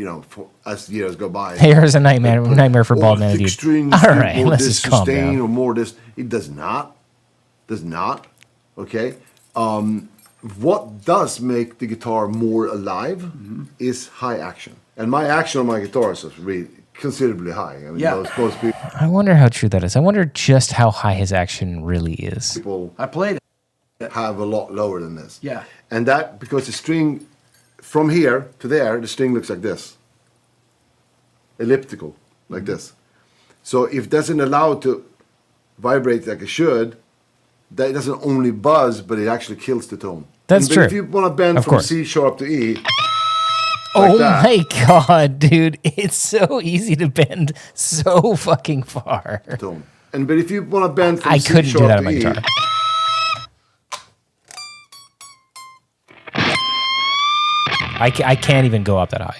as years go by. Hair is a nightmare for bald man, thick dude. strings, All right, more let's this just calm sustain down. or more this. It does not. Does not. Okay. What does make the guitar more alive is high action. And my action on my guitar is really considerably high. I mean, Yeah. most I wonder how true that is. I wonder just how high his action really is. people I played it. have a lot lower than this. Yeah. And that, because the string, from here to there, the string looks like this. Elliptical, like this. So if it doesn't allow it to vibrate like it should, that doesn't only buzz, but it actually kills the tone. That's But true. If you want to bend Of from course. C sharp to E, Oh that. my God, dude. It's so easy to bend so fucking far. tone. But if you want to bend from I C couldn't do sharp that to on my E, guitar. I can't even go up that high.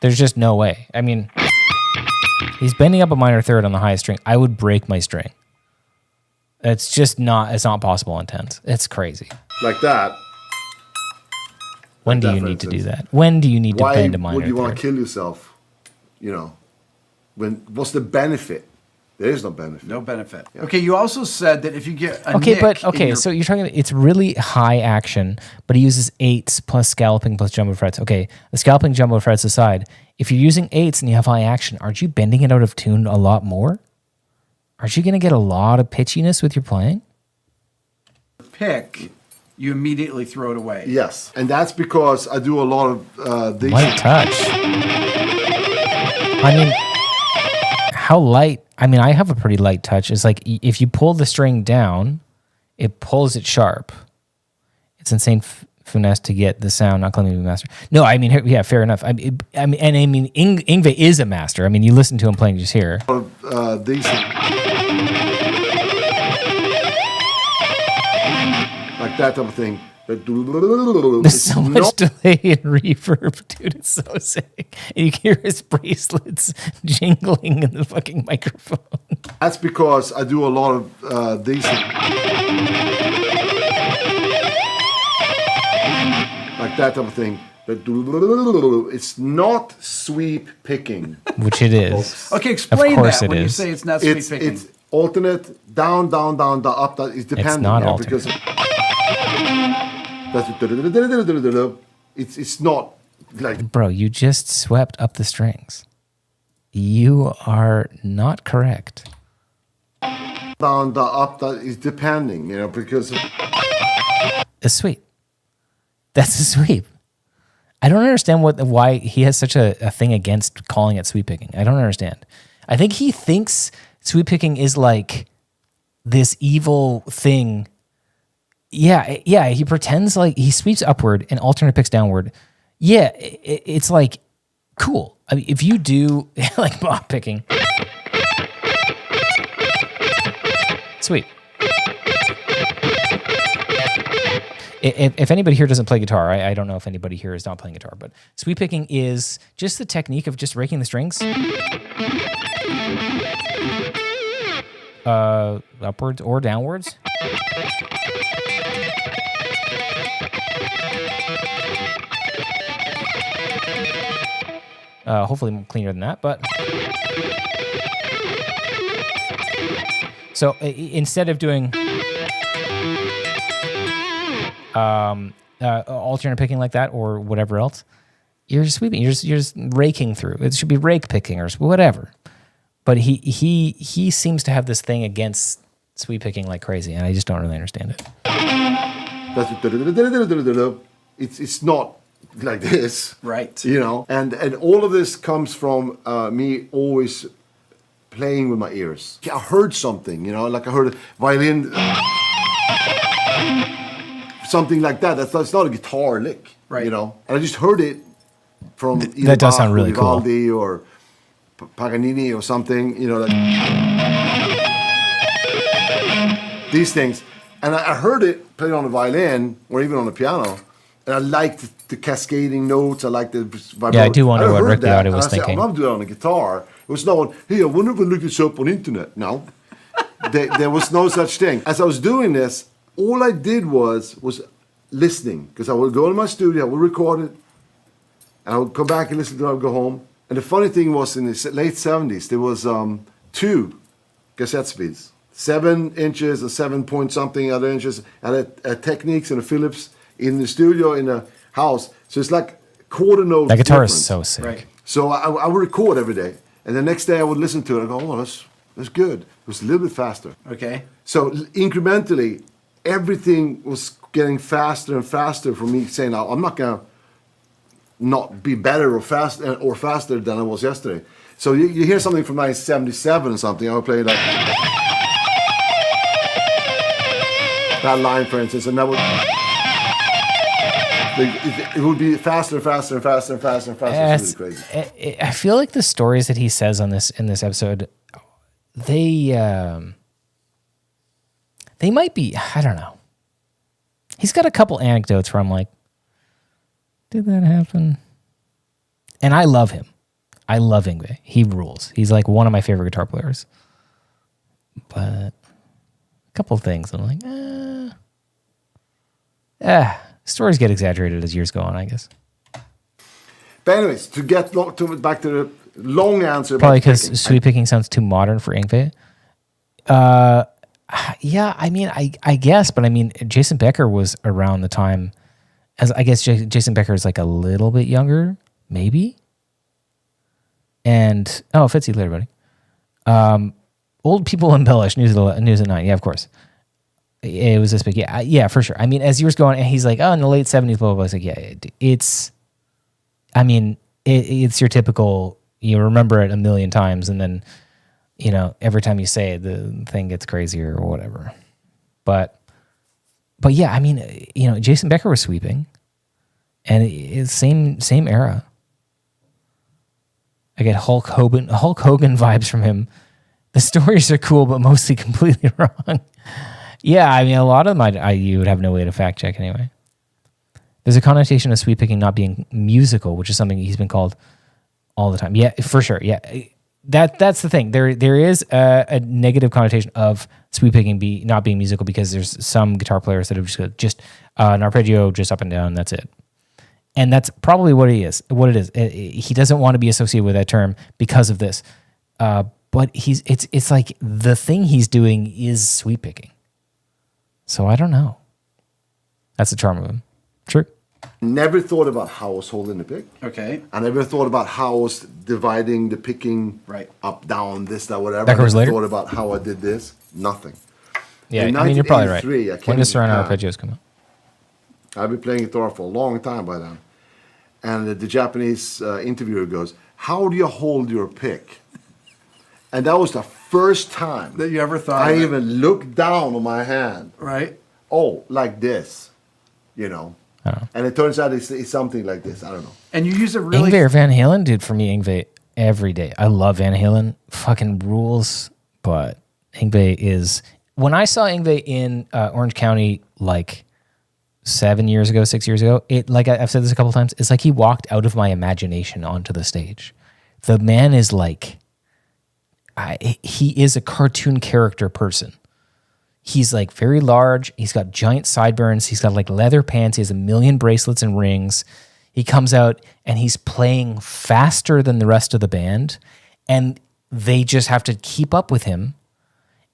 There's just no way. I mean, he's bending up a minor third on the highest string. I would break my string. It's just not, it's not possible on 10s. It's crazy. like that, When do that, you for need to do instance. that? When do you need to why bend a minor would you want third? to kill yourself? What's the benefit? There is no benefit. No benefit. Okay, you also said that if you get a Okay, nick but in okay, your- so you're talking about it's really high action, but he uses 8s plus scalloping plus jumbo frets. Okay, the scalloping jumbo frets aside, if you're using 8s and you have high action, aren't you bending it out of tune a lot more? Aren't you going to get a lot of pitchiness with your playing? pick, you immediately throw it away. Yes, and that's because I do a lot of these. Light touch. I mean, how light? I mean, I have a pretty light touch. It's like if you pull the string down, it pulls it sharp. It's insane finesse to get the sound, not claiming to be a master. No, I mean, yeah, fair enough. I mean, Yngwie is a master. I mean, you listen to him playing just here. These like that type of thing. There's so much delay and reverb, dude. It's so sick. And you can hear his bracelets jingling in the fucking microphone. That's because I do a lot of these. Like that type of thing. It's not sweep picking. Which it is. Okay, explain course that it when you is. say it's not sweep It's picking. alternate down, down, down, down, up. Down. It's dependent not yeah, alternate. because That's it's not like Bro, you just swept up the strings. You are not correct. down, the up, that is depending, because A sweep. That's a sweep. I don't understand why he has such a thing against calling it sweep picking. I don't understand. I think he thinks sweep picking is like this evil thing. Yeah, he pretends like he sweeps upward and alternate picks downward. Yeah, it's like cool. I mean, if you do like bop picking, sweep. If anybody here doesn't play guitar, I don't know if anybody here is not playing guitar, but sweep picking is just the technique of just raking the strings upwards or downwards. Hopefully cleaner than that, but so instead of doing alternate picking like that or whatever else, you're sweeping. You're just raking through. It should be rake picking or whatever. But he seems to have this thing against sweep picking like crazy, and I just don't really understand it. it's not like this, Right. And all of this comes from me always playing with my ears. I heard something, like I heard a violin, something like that. That's not a guitar lick, Right. And I just heard it from either That does Bach sound or really cool. Vivaldi or Paganini or something, these things. And I heard it played on a violin or even on a piano, and I liked the cascading notes. I liked the vibrato. Yeah, I do wonder what heard Rick that, Beato was and I said, thinking. I'm not doing it on a guitar. It was not, hey, I wonder if I look this up on internet. No, there was no such thing. As I was doing this, all I did was listening, because I would go in my studio, I would record it, and I would come back and listen to it, I would go home. And the funny thing was, in the late 70s, there was 2 cassette speeds. 7 inches or 7 point something other inches, and a Techniques and a Philips in the studio in a house. So it's like quarter notes. That guitar difference. is so sick. Right. So I would record every day, and the next day I would listen to it and go, oh, that's good. It was a little bit faster. Okay. So incrementally, everything was getting faster and faster for me, saying, I'm not gonna not be better or faster than I was yesterday. So you hear something from 1977 or something, I would play that line, for instance, and that would it would be faster and faster and faster and faster and faster. It's really crazy. I feel like the stories that he says in this episode, they might be, I don't know. He's got a couple anecdotes where I'm like, did that happen? And I love him. I love Yngwie. He rules. He's like one of my favorite guitar players. But a couple things, I'm like, stories get exaggerated as years go on, I guess. But anyways, to get back to the long answer. Probably about picking, because sweep picking sounds too modern for Yngwie. Yeah, I mean, I guess, but I mean, Jason Becker was around the time, as I guess Jason Becker is like a little bit younger, maybe. And Fitzy later, buddy. Old people embellish. News at 9. Yeah, of course. It was this big. Yeah, for sure. I mean, as years go on, and he's like, in the late 70s, blah blah blah. I was like, yeah, it's. I mean, it's your typical. You remember it a million times, and then, every time you say it, the thing gets crazier or whatever. But yeah, I mean, Jason Becker was sweeping, and it's same era. I get Hulk Hogan vibes from him. The stories are cool, but mostly completely wrong. Yeah, I mean, a lot of them you would have no way to fact check anyway. There's a connotation of sweep picking not being musical, which is something he's been called all the time. Yeah, for sure. Yeah, that's the thing. There is a negative connotation of sweep picking not being musical because there's some guitar players that have just an arpeggio just up and down. That's it. And that's probably what it is. He doesn't want to be associated with that term because of this. But it's like the thing he's doing is sweep picking. So I don't know. That's the charm of him. True. Never thought about how I was holding the pick. Okay. I never thought about how I was dividing the picking Right. up, down, this, that, whatever. Backwards I never later? thought about how I did this. Nothing. Yeah, In I mean, you're probably right. 1983, I When came does to surround Japan. arpeggios come out? I've been playing guitar for a long time by then. And the Japanese interviewer goes, "How do you hold your pick?" And that was the first time That you ever thought I of it. even looked down on my hand. Right. Oh, like this, you know. Oh. And it turns out it's something like this. I don't know. And you use a really Yngwie or Van Halen, dude, for me, Yngwie every day. I love Van Halen, fucking rules, but Yngwie is... When I saw Yngwie in Orange County, like 6 years ago, it, like I've said this a couple times, it's like he walked out of my imagination onto the stage. The man is like... he is a cartoon character person. He's like very large. He's got giant sideburns. He's got like leather pants. He has a million bracelets and rings. He comes out and he's playing faster than the rest of the band. And they just have to keep up with him.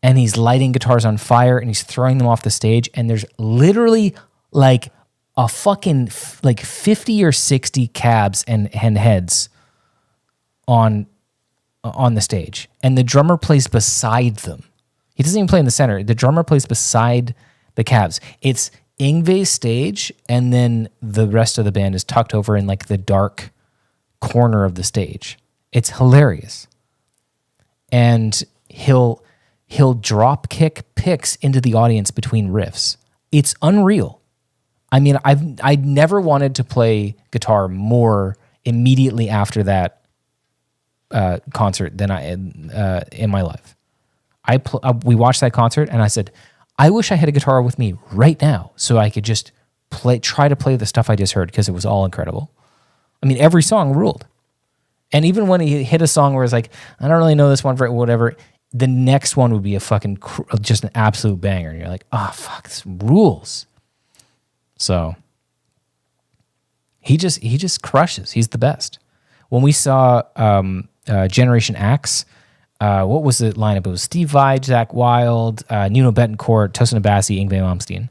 And he's lighting guitars on fire and he's throwing them off the stage. And there's literally like a fucking like 50 or 60 cabs and heads on the stage. And the drummer plays beside them. He doesn't even play in the center. The drummer plays beside the cabs. It's Yngwie's stage, and then the rest of the band is tucked over in like the dark corner of the stage. It's hilarious. And he'll drop kick picks into the audience between riffs. It's unreal. I mean, I never wanted to play guitar more immediately after that concert than I in my life. We watched that concert and I said, I wish I had a guitar with me right now so I could just try to play the stuff I just heard because it was all incredible. I mean, every song ruled. And even when he hit a song where it's like, I don't really know this one for whatever, the next one would be a fucking, just an absolute banger. And you're like, oh, fuck, this rules. So he just crushes. He's the best. When we saw Generation X, what was the lineup? It was Steve Vai, Zach Wilde, Nuno Bettencourt, Tosin Abasi, Yngwie Malmsteen.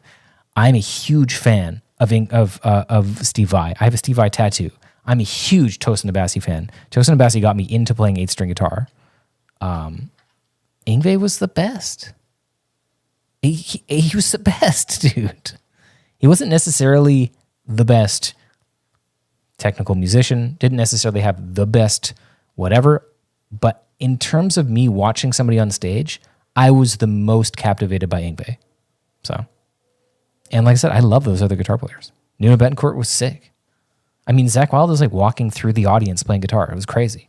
I'm a huge fan of Steve Vai. I have a Steve Vai tattoo. I'm a huge Tosin Abasi fan. Tosin Abasi got me into playing 8-string guitar. Yngwie was the best. He was the best, dude. He wasn't necessarily the best technical musician, didn't necessarily have the best whatever, but in terms of me watching somebody on stage, I was the most captivated by Yngwie. So, and like I said, I love those other guitar players. Nuno Bettencourt was sick. I mean, Zach Wilde was like walking through the audience playing guitar. It was crazy.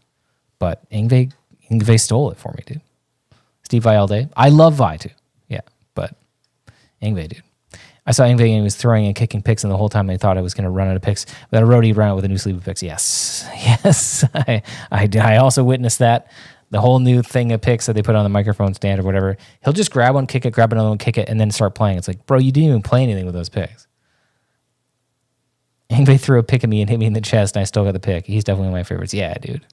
But Yngwie stole it for me, dude. Steve Vai all day. I love Vai too. Yeah, but Yngwie, dude. I saw Yngwie and he was throwing and kicking picks, and the whole time I thought I was going to run out of picks. But a roadie ran out with a new sleeve of picks. Yes. I also witnessed that. The whole new thing of picks that they put on the microphone stand or whatever. He'll just grab one, kick it, grab another one, kick it, and then start playing. It's like, bro, you didn't even play anything with those picks. Yngwie threw a pick at me and hit me in the chest, and I still got the pick. He's definitely one of my favorites. Yeah, dude.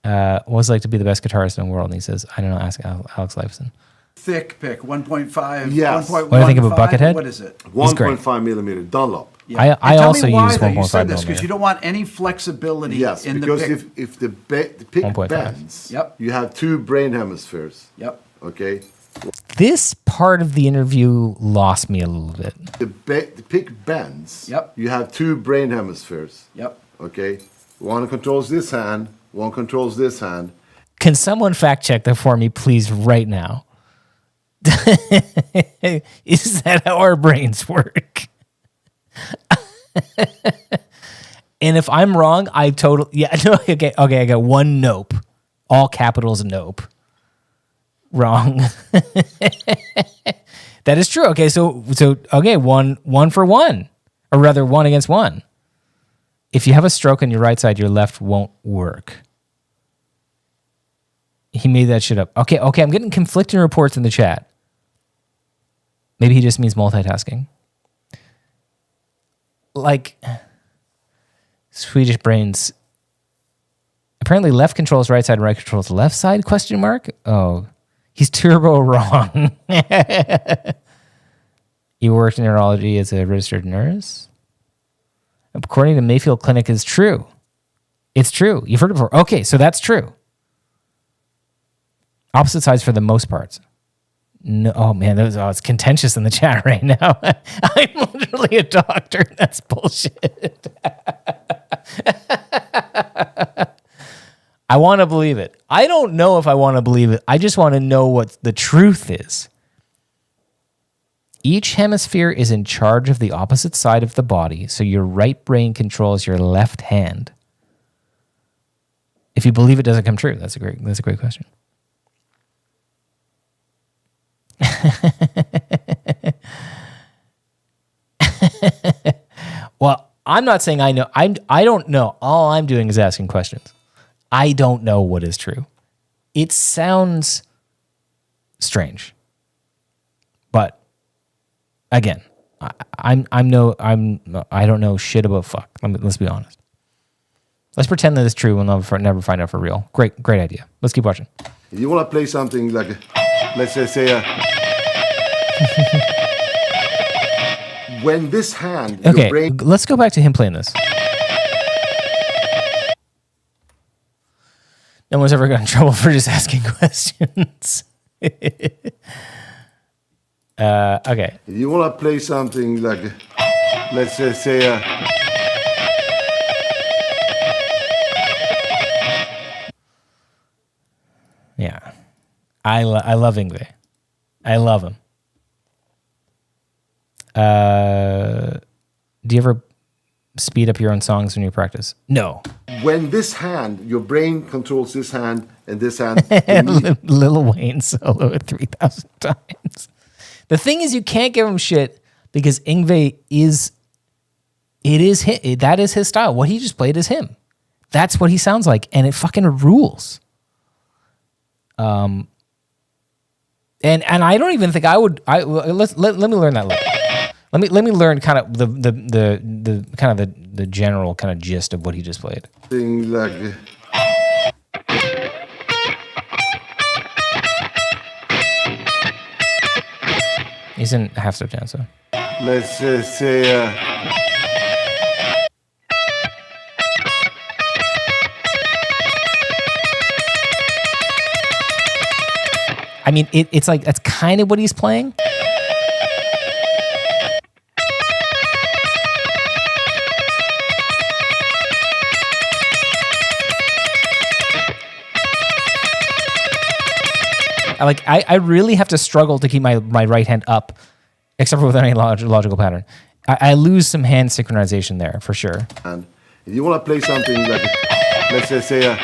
What was it like to be the best guitarist in the world? And he says, I don't know, ask Alex Lifeson. thick pick, 1.5, Yes. 1.15. What do you think of a Buckethead? What is it? 1.5 millimeter Dunlop. Yeah. I And also tell me why use that you 1.5 said this, because millimeter. you don't want any flexibility Yes, in the because pick. if the pick 1.5. bends, Yep. you have two brain hemispheres. Yep. Okay, This part of the interview lost me a little bit. the pick bends. Yep. You have two brain hemispheres. Yep. Okay, one controls this hand, one controls this hand. Can someone fact check that for me, please, right now? Is that how our brains work? And if I'm wrong, I totally okay. I got one nope, all capitals nope. Wrong. That is true. Okay, so okay, one for one, or rather one against one. If you have a stroke on your right side, your left won't work. He made that shit up. Okay, I'm getting conflicting reports in the chat. Maybe he just means multitasking. Like, Swedish brains. Apparently left controls right side, right controls left side, question mark? Oh, he's turbo wrong. You worked in neurology as a registered nurse? according to Mayfield Clinic, is true. It's true. You've heard it before. Okay, so that's true. Opposite sides for the most parts. No, oh man, it's contentious in the chat right now. I'm literally a doctor. That's bullshit. I want to believe it. I don't know if I want to believe it. I just want to know what the truth is. Each hemisphere is in charge of the opposite side of the body, so your right brain controls your left hand. If you believe it doesn't come true, that's a great question. Well, I'm not saying I know. I don't know. All I'm doing is asking questions. I don't know what is true. It sounds strange, but again, I don't know shit about fuck. Let's be honest. Let's pretend that it's true and we'll never find out for real. Great idea. Let's keep watching. If you want to play something like, let's say when this hand, Okay, your brain. let's go back to him playing this. No one's ever got in trouble for just asking questions. Okay. If you want to play something like, let's say Yeah. I love Ingve. I love him. Do you ever speed up your own songs when you practice? No. when this hand, your brain controls this hand and this hand. Lil Wayne solo 3,000 times. The thing is, you can't give him shit because Ingve that is his style. What he just played is him. That's what he sounds like, and it fucking rules. And I don't even think I would. Let me learn that. Let me learn kind of the general kind of gist of what he just played. Thing like. He's in half step down, so. Let's say. I mean, it's like that's kind of what he's playing. I really have to struggle to keep my right hand up, except for with any logical pattern. I lose some hand synchronization there for sure. And if you want to play something like, let's say,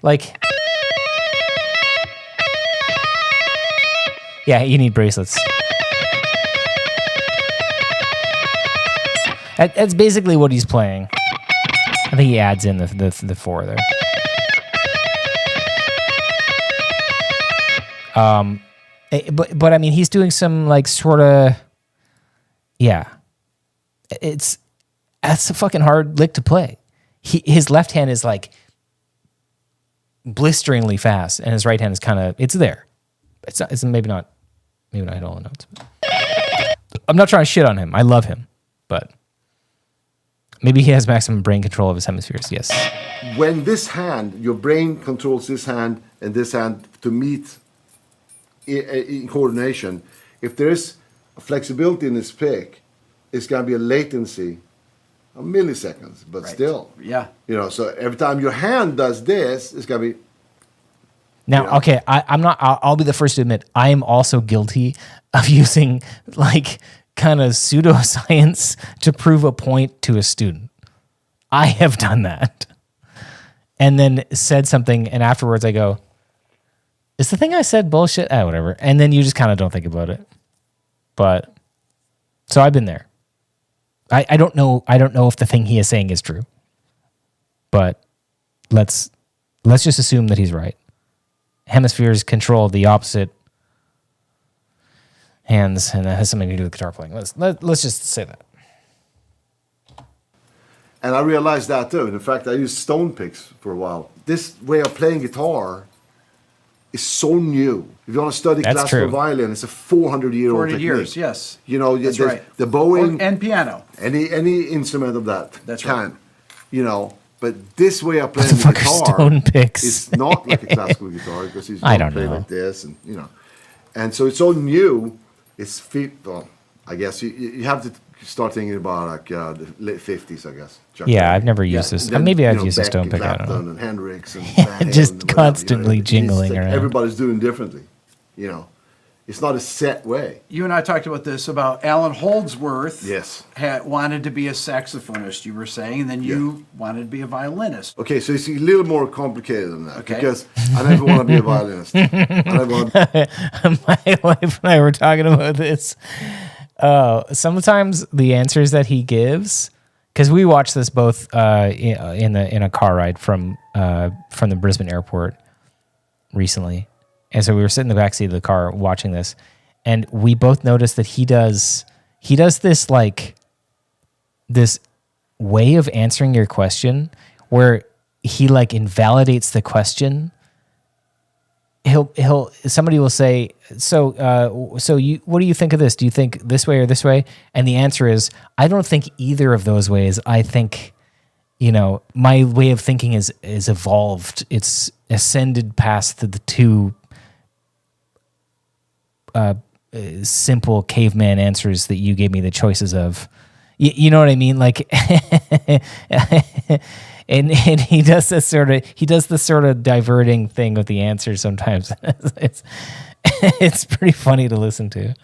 like, yeah, you need bracelets. That's basically what he's playing. I think he adds in the four there. But I mean, he's doing some like sort of, yeah. That's a fucking hard lick to play. His left hand is like blisteringly fast, and his right hand is kind of it's there. It's maybe not hit all the notes. But I'm not trying to shit on him. I love him, but maybe he has maximum brain control of his hemispheres. Yes. When this hand, your brain controls this hand and this hand to meet in coordination. If there is a flexibility in this pick, it's going to be a latency of milliseconds, but Right. still. Yeah. You know, so every time your hand does this, it's going to be. Now, okay, I'll be the first to admit, I am also guilty of using like kind of pseudoscience to prove a point to a student. I have done that. And then said something, and afterwards I go, is the thing I said bullshit? Whatever. And then you just kind of don't think about it. But, so I've been there. I don't know if the thing he is saying is true. But let's just assume that he's right. Hemispheres control the opposite hands, and that has something to do with guitar playing. Let's just say that. And I realized that too. In fact, I used stone picks for a while. This way of playing guitar is so new. If you want to study That's classical true. violin, it's a 400-year-old 40 technique. years, yes. You know, That's the, right. the bowing, And piano. any instrument of that That's kind. right. You know, but this way of playing the Motherfucker guitar Stone picks. is not like a classical guitar because he's I going to don't play know. like this, and you know, and so it's so new. It's well, I guess you have to start thinking about like the late 50s, I guess. Chuck Yeah, Berry. I've never used this. Then, Maybe you I've know, used a Beck stone and pick. I don't Clapton know. and Hendrix and Van Halen Just and whatever, constantly It's jingling like around. Everybody's doing differently, you know. It's not a set way. You and I talked about this about Alan Holdsworth. Yes. Wanted to be a saxophonist, you were saying, and then you wanted to be a violinist. Okay, so it's a little more complicated than that Okay. because I never want to be a violinist. I never want. My wife and I were talking about this. Sometimes the answers that he gives, because we watched this both in a car ride from the Brisbane airport recently, and so we were sitting in the backseat of the car watching this, and we both noticed that he does this like this way of answering your question where he like invalidates the question. Somebody will say, so you, what do you think of this? Do you think this way or this way? And the answer is, I don't think either of those ways. I think, my way of thinking is evolved. It's ascended past the two simple caveman answers that you gave me the choices of. You know what I mean? Like, and he does this sort of diverting thing with the answer sometimes. It's pretty funny to listen to.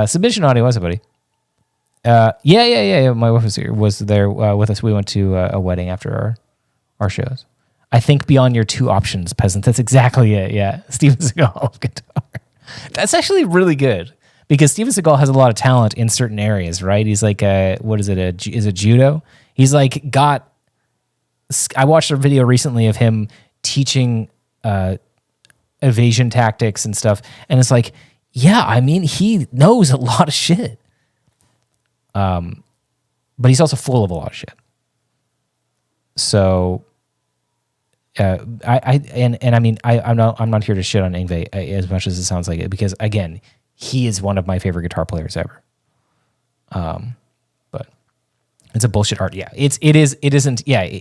Submission audio, was it, buddy? Yeah. My wife was there with us. We went to a wedding after our shows. I think beyond your two options, peasant. That's exactly it. Yeah, Steven Seagal guitar. That's actually really good because Steven Seagal has a lot of talent in certain areas, right? He's like, what is it? Is it judo? He's like got. I watched a video recently of him teaching evasion tactics and stuff, and it's like, yeah, I mean, he knows a lot of shit. But he's also full of a lot of shit. So, I'm not here to shit on Yngwie as much as it sounds like it, because again, he is one of my favorite guitar players ever. But it's a bullshit art. Yeah, it isn't. Yeah,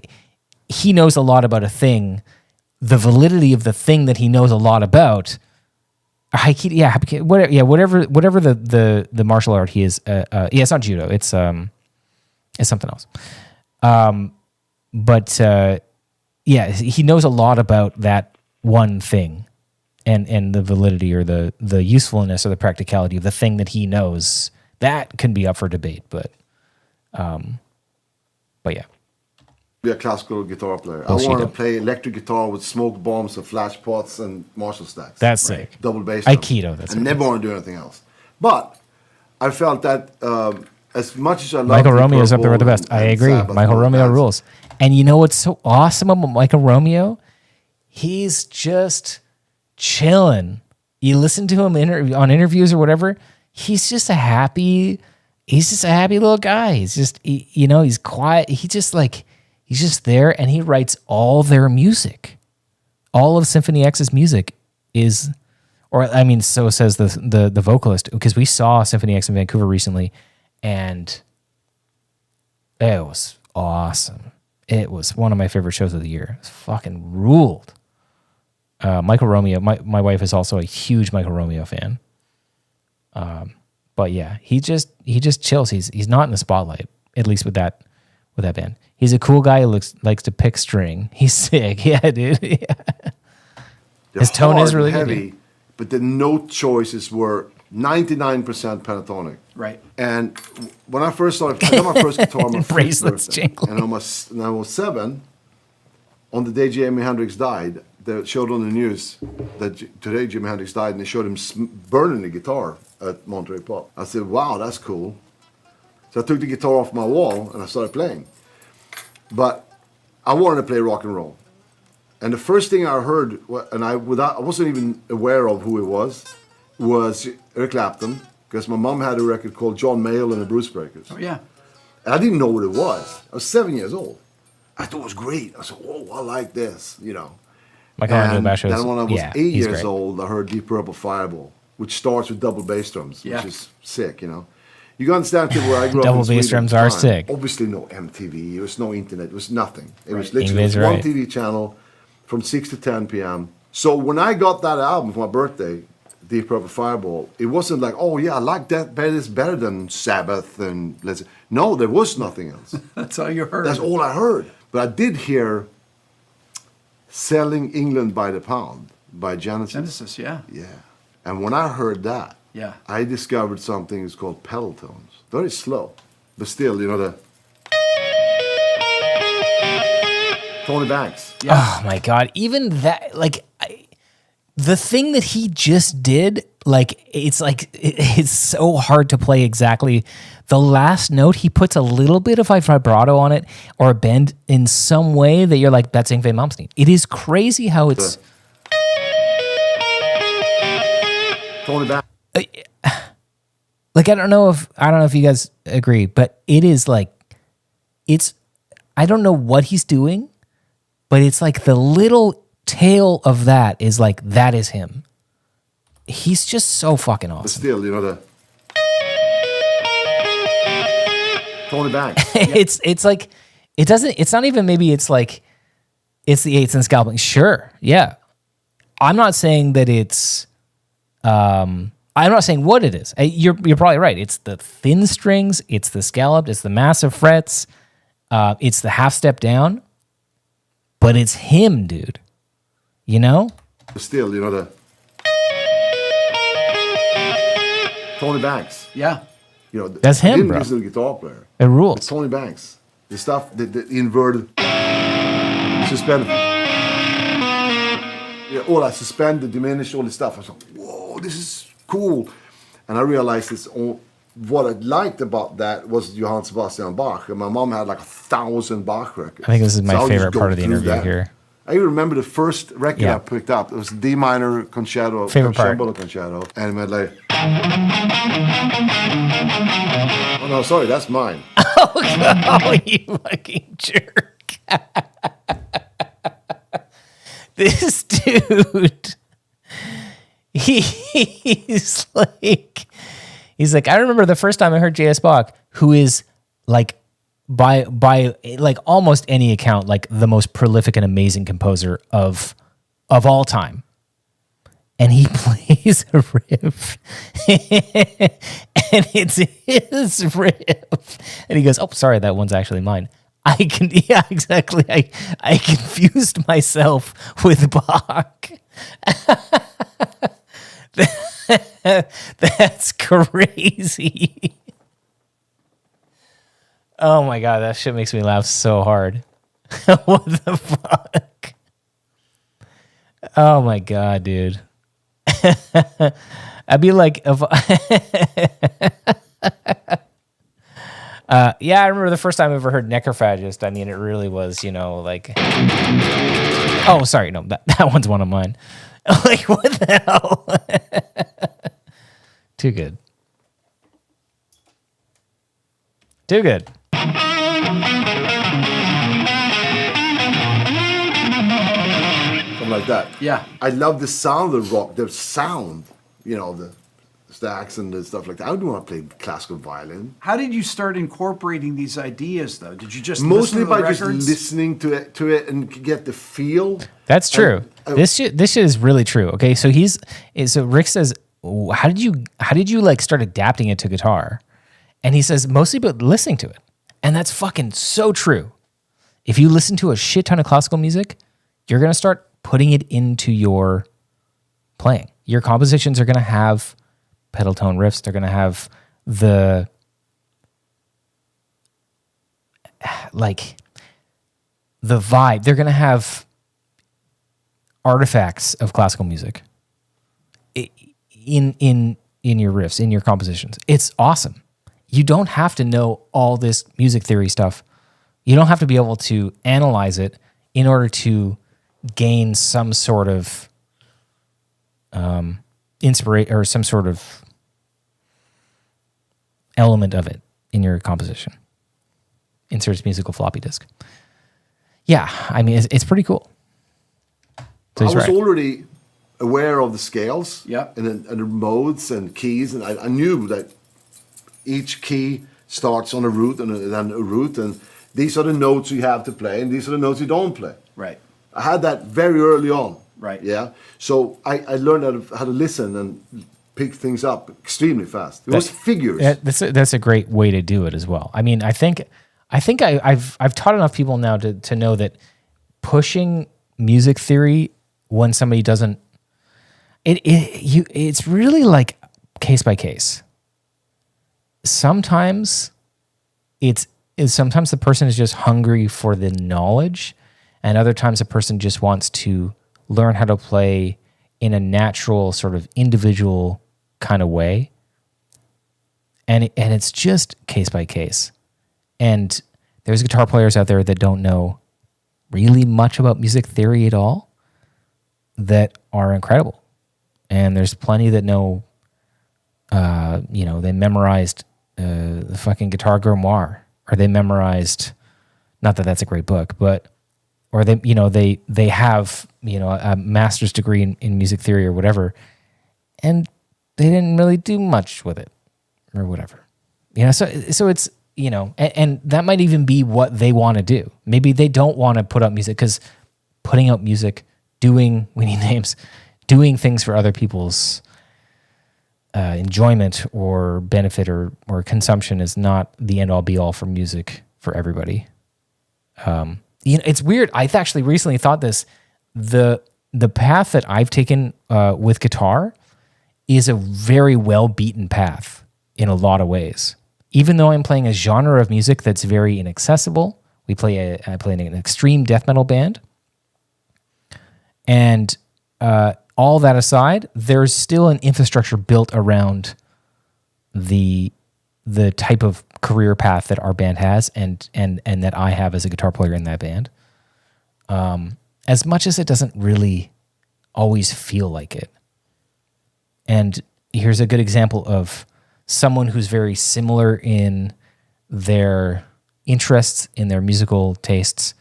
he knows a lot about a thing. The validity of the thing that he knows a lot about. Whatever the martial art he is. It's not judo. It's something else. He knows a lot about that one thing, and the validity or the usefulness or the practicality of the thing that he knows. That can be up for debate, but yeah. Be a classical guitar player. Bullshit. I want to play electric guitar with smoke bombs and flash pots and Marshall stacks. That's sick. Double bass. Aikido. That's I what it never is. want to do anything else. But I felt that as much as I love Michael Deep Romeo is up there with the Purple best. I and agree. Sabbath Michael and Romeo bands, rules. And you know what's so awesome about Michael Romeo? He's just chilling. You listen to him on interviews or whatever. He's just a happy little guy. He's just, he's quiet. He's just there, and he writes all their music. All of Symphony X's music is, so says the vocalist, because we saw Symphony X in Vancouver recently, and it was awesome. It was one of my favorite shows of the year. It was fucking ruled. Michael Romeo, my wife is also a huge Michael Romeo fan. But yeah, he just chills. He's not in the spotlight, at least with that band. He's a cool guy who likes to pick string. He's sick. Yeah, dude. Yeah. His tone is really heavy, good. but the note choices were 99% pentatonic. Right. And when I first started, I got my first guitar on my first Bracelets birthday. jingling. And I was 7. On the day Jimi Hendrix died, they showed on the news that today Jimi Hendrix died, and they showed him burning the guitar at Monterey Pop. I said, wow, that's cool. So I took the guitar off my wall and I started playing. But I wanted to play rock and roll. And the first thing I heard, and I wasn't even aware of who it was Eric Clapton, because my mom had a record called John Mayall and the Bruce Breakers. Oh, yeah. And I didn't know what it was. I was 7 years old. I thought it was great. I said, oh, I like this, My Color And Basho then when I was 8 he's years great. old, I heard Deep Purple Fireball, which starts with double bass drums, Yeah. which is sick, you know. You can understand people where I grew up Double in Sweden bass at drums the are time. sick. Obviously no MTV, there was no internet, it was nothing. It was Right. literally Ingvid's one right. TV channel from 6 to 10 p.m. So when I got that album for my birthday, Deep Purple Fireball, it wasn't like, oh yeah, I like that, but it's better than Sabbath and let's. No, there was nothing else. That's all you heard. That's all I heard. But I did hear Selling England by the Pound by Genesis. Genesis, yeah. Yeah. And when I heard that, Yeah. I discovered something that's called pedal tones. Very slow. But still, you know, the Tony Banks. Yeah. Oh my God. Even that, like, the thing that he just did, it's so hard to play exactly. The last note, he puts a little bit of a vibrato on it or a bend in some way that you're like, that's Yngwie Malmsteen. It is crazy how it's. Tony Banks. Like, I don't know if you guys agree, but it is like, I don't know what he's doing, but it's like the little tail of that is like, that is him. He's just so fucking But awesome. still, you know, the Tony Banks. It's like, it's not even, maybe it's like, it's the eighths and scalping. Sure. Yeah. I'm not saying that it's, I'm not saying what it is. You're probably right. It's the thin strings, it's the scalloped, it's the massive frets, it's the half step down, but it's him, dude. You know? But still, you know, the Tony Banks. Yeah. You know, That's him, I didn't bro. listen to the guitar player. It rules. Tony Banks. The stuff, the inverted, suspended. Yeah, all that suspended, diminished, all this stuff. I was like, whoa, this is cool. And I realized what I liked about that was Johann Sebastian Bach. And my mom had like 1,000 Bach records. I think this is my So I would just favorite go part of the through interview that. here. I even remember the first record Yeah. I picked up. It was D minor concerto, Favorite part. Cembalo concerto, and it went like. Oh no, sorry, that's mine. Oh, you fucking jerk. This dude, he's like, I remember the first time I heard J.S. Bach, who is like, by like almost any account, like the most prolific and amazing composer of all time. And he plays a riff, and it's his riff. And he goes, "Oh, sorry, that one's actually mine." Yeah, exactly. I confused myself with Bach. That's crazy. Oh my God, that shit makes me laugh so hard. What the fuck? Oh my God, dude. I'd be like, yeah, I remember the first time I ever heard Necrophagist. I mean, it really was, you know, like, oh, sorry, no, that one's one of mine. Like, what the hell? Too good. Too good. Something like that. Yeah. I love the sound of rock, the sound, you know, the stacks and the stuff like that. I don't want to play classical violin. How did you start incorporating these ideas, though? Did you just Mostly listen to the by just records? listening to it and get the feel. That's true. And, This shit is really true. Okay, so so Rick says, how did you like start adapting it to guitar? And he says mostly but listening to it. And that's fucking so true. If you listen to a shit ton of classical music, you're going to start putting it into your playing. Your compositions are going to have pedal tone riffs. They're going to have the vibe. They're going to have artifacts of classical music in your riffs, in your compositions. It's awesome. You don't have to know all this music theory stuff. You don't have to be able to analyze it in order to gain some sort of inspiration or some sort of element of it in your composition. Inserts musical floppy disk. Yeah, I mean, it's pretty cool. So I he's was right. already aware of the scales Yep. and the modes and keys, and I knew that each key starts on a root and then a root, and these are the notes you have to play, and these are the notes you don't play. Right. I had that very early on. Right. Yeah. So I learned how to listen and pick things up extremely fast. It was figures. That's a great way to do it as well. I mean, I think I've taught enough people now to know that pushing music theory when somebody doesn't, it's really like case by case. Sometimes sometimes the person is just hungry for the knowledge, and other times a person just wants to learn how to play in a natural sort of individual kind of way. And it's just case by case. And there's guitar players out there that don't know really much about music theory at all that are incredible. And there's plenty that know, they memorized the fucking Guitar Grimoire, or they memorized, not that that's a great book, but, or they have, a master's degree in music theory or whatever, and they didn't really do much with it or whatever. So it's, and that might even be what they want to do. Maybe they don't want to put out music, because putting out music, we need names, doing things for other people's enjoyment or benefit or consumption is not the end all be all for music for everybody. It's weird. I've actually recently thought this. The path that I've taken with guitar is a very well beaten path in a lot of ways. Even though I'm playing a genre of music that's very inaccessible, I play in an extreme death metal band, and all that aside, there's still an infrastructure built around the type of career path that our band has, and that I have as a guitar player in that band. As much as it doesn't really always feel like it. And here's a good example of someone who's very similar in their interests, in their musical tastes.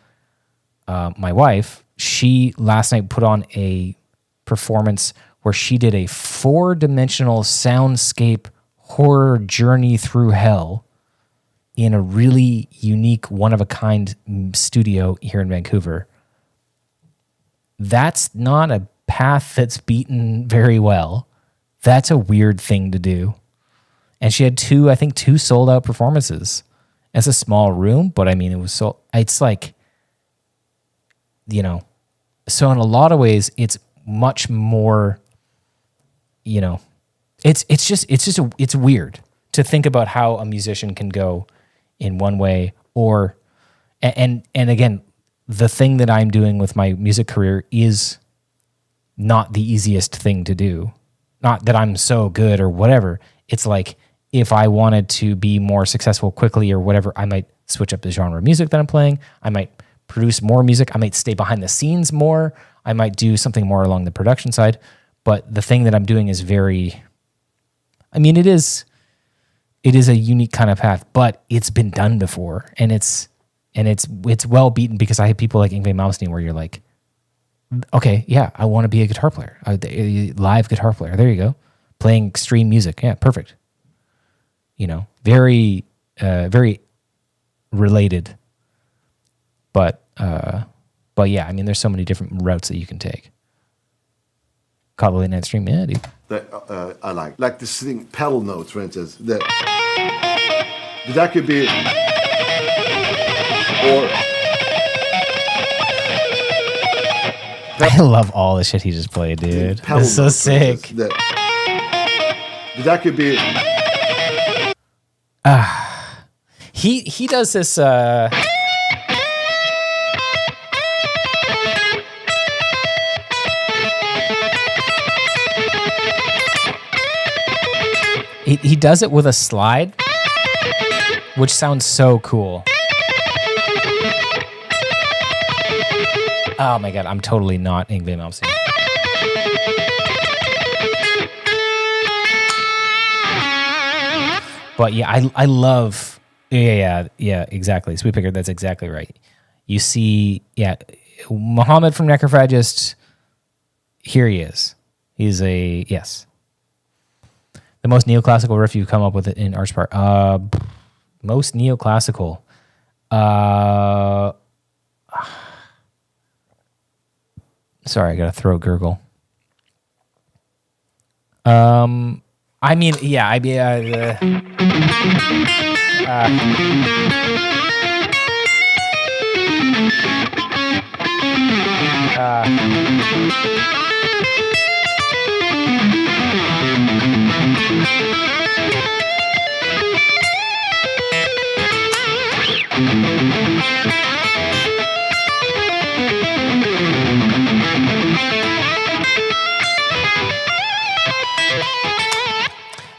My wife, she last night put on a performance where she did a 4-dimensional soundscape horror journey through hell in a really unique, one-of-a-kind studio here in Vancouver. That's not a path that's beaten very well. That's a weird thing to do. And she had two sold-out performances. It's a small room, but I mean, it's like, so in a lot of ways, it's much more, it's weird to think about how a musician can go in one way, and again, the thing that I'm doing with my music career is not the easiest thing to do. Not that I'm so good or whatever. It's like, if I wanted to be more successful quickly or whatever, I might switch up the genre of music that I'm playing. I might produce more music. I might stay behind the scenes more. I might do something more along the production side. But the thing that I'm doing is it is a unique kind of path, but it's been done before. And it's well beaten, because I have people like Yngwie Malmsteen where you're like, okay, yeah, I want to be a guitar player, a live guitar player. There you go. Playing extreme music. Yeah, perfect. Very, very related. But yeah, I mean, there's so many different routes that you can take. Call the late night stream, yeah, dude. That I like the sing pedal notes, for instance. That could be, or I love all the shit he just played, dude. pedal It's so notes, for sick. instance, that could be. He does this. He does it with a slide, which sounds so cool. Oh my god, I'm totally not Yngwie Malmsteen. But yeah, I love, yeah, exactly. Sweet Picker, that's exactly right. You see, Muhammad from Necrophagist, here he is. He's a yes. The most neoclassical riff you come up with in Arch Part. Most neoclassical. Sorry, I got a throat gurgle. I mean, yeah, I mean,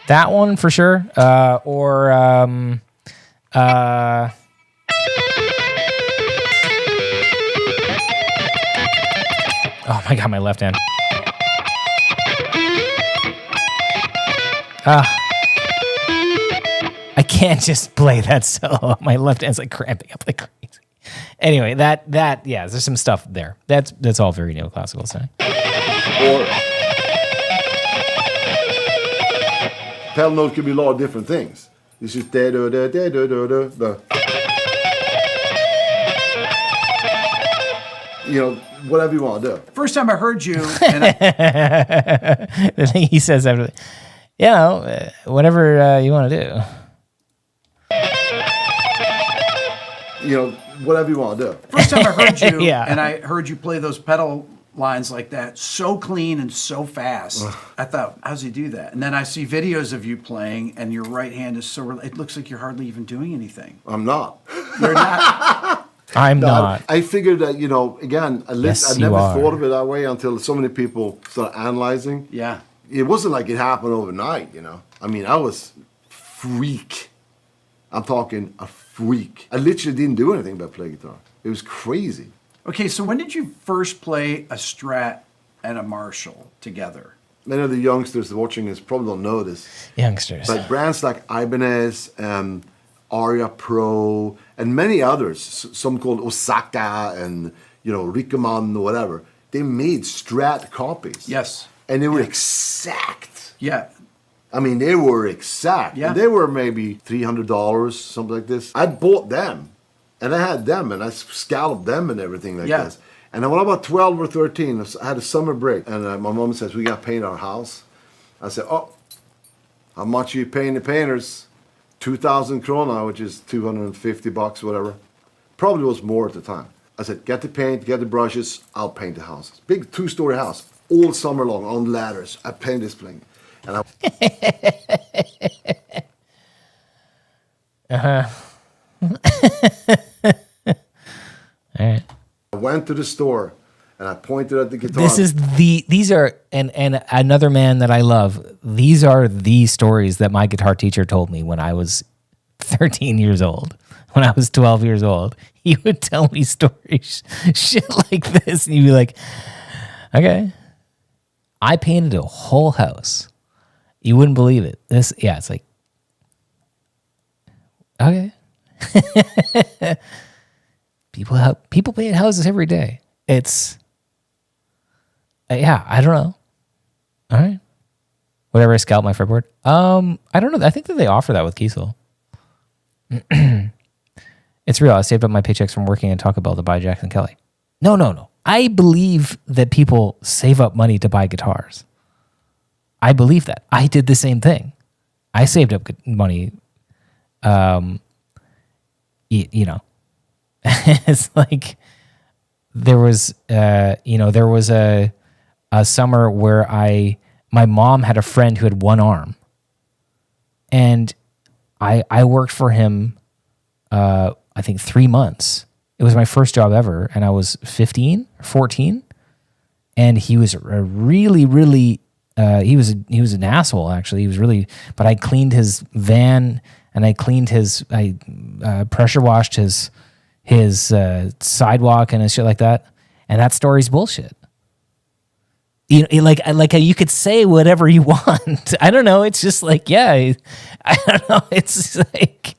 that one for sure. Oh my God, my left hand. I can't just play that solo. My left hand's like cramping up like crazy. Anyway, that yeah, there's some stuff there. That's all very neoclassical sounding. Or pedal note could be a lot of different things. This is da da da da da da da. You know, whatever you want to do. First time I heard you, and The thing he says after, whatever you want to do. You know, whatever you want to do. first time I heard you, Yeah. and I heard you play those pedal lines like that, so clean and so fast. I thought, how's he do that? And then I see videos of you playing, and your right hand is so. It looks like you're hardly even doing anything. I'm not. You're not. I'm not. I figured that, you know, again, I Yes, never you are. thought of it that way until so many people started analyzing. Yeah. It wasn't like it happened overnight, you know. I mean, I was freak. I'm talking a freak. I literally didn't do anything but play guitar. It was crazy. Okay, so when did you first play a Strat and a Marshall together? Many of the youngsters watching this probably don't know this. Youngsters. But brands like Ibanez, Aria Pro, and many others, some called Osaka and, you know, Rickemann or whatever, they made Strat copies. Yes. And they were exact. Yeah. I mean, they were exact. Yeah. And they were maybe $300, something like this. I bought them, and I had them, and I scalloped them and everything like Yeah. this. And then when I was 12 or 13, I had a summer break, and my mom says, we got to paint our house. I said, oh, how much are you paying the painters? 2,000 krona, which is 250 bucks, whatever. Probably was more at the time. I said, get the paint, get the brushes, I'll paint the house. Big 2-story house, all summer long, on ladders. I paint this thing. And I I went to the store and I pointed at the guitar. These are and another man that I love. These are the stories that my guitar teacher told me when I was 13 years old. When I was 12 years old, he would tell me stories, shit like this, and you'd be like, "Okay, I painted a whole house. You wouldn't believe it. It's like, okay." People paint houses every day. It's I don't know. All right. Whatever I scalp my fretboard. I don't know. I think that they offer that with Kiesel. It's real. I saved up my paychecks from working at Taco Bell to buy Jackson Kelly. No. I believe that people save up money to buy guitars. I believe that. I did the same thing. I saved up money. You know, it's like there was a summer where my mom had a friend who had one arm, and I worked for him. I think 3 months. It was my first job ever, and I was 15 or 14, and he was really he was an asshole actually. He was really, but I cleaned his van and I pressure washed his sidewalk and his shit like that. And that story's bullshit. You know, like you could say whatever you want. I don't know. It's just like, yeah, I don't know. It's like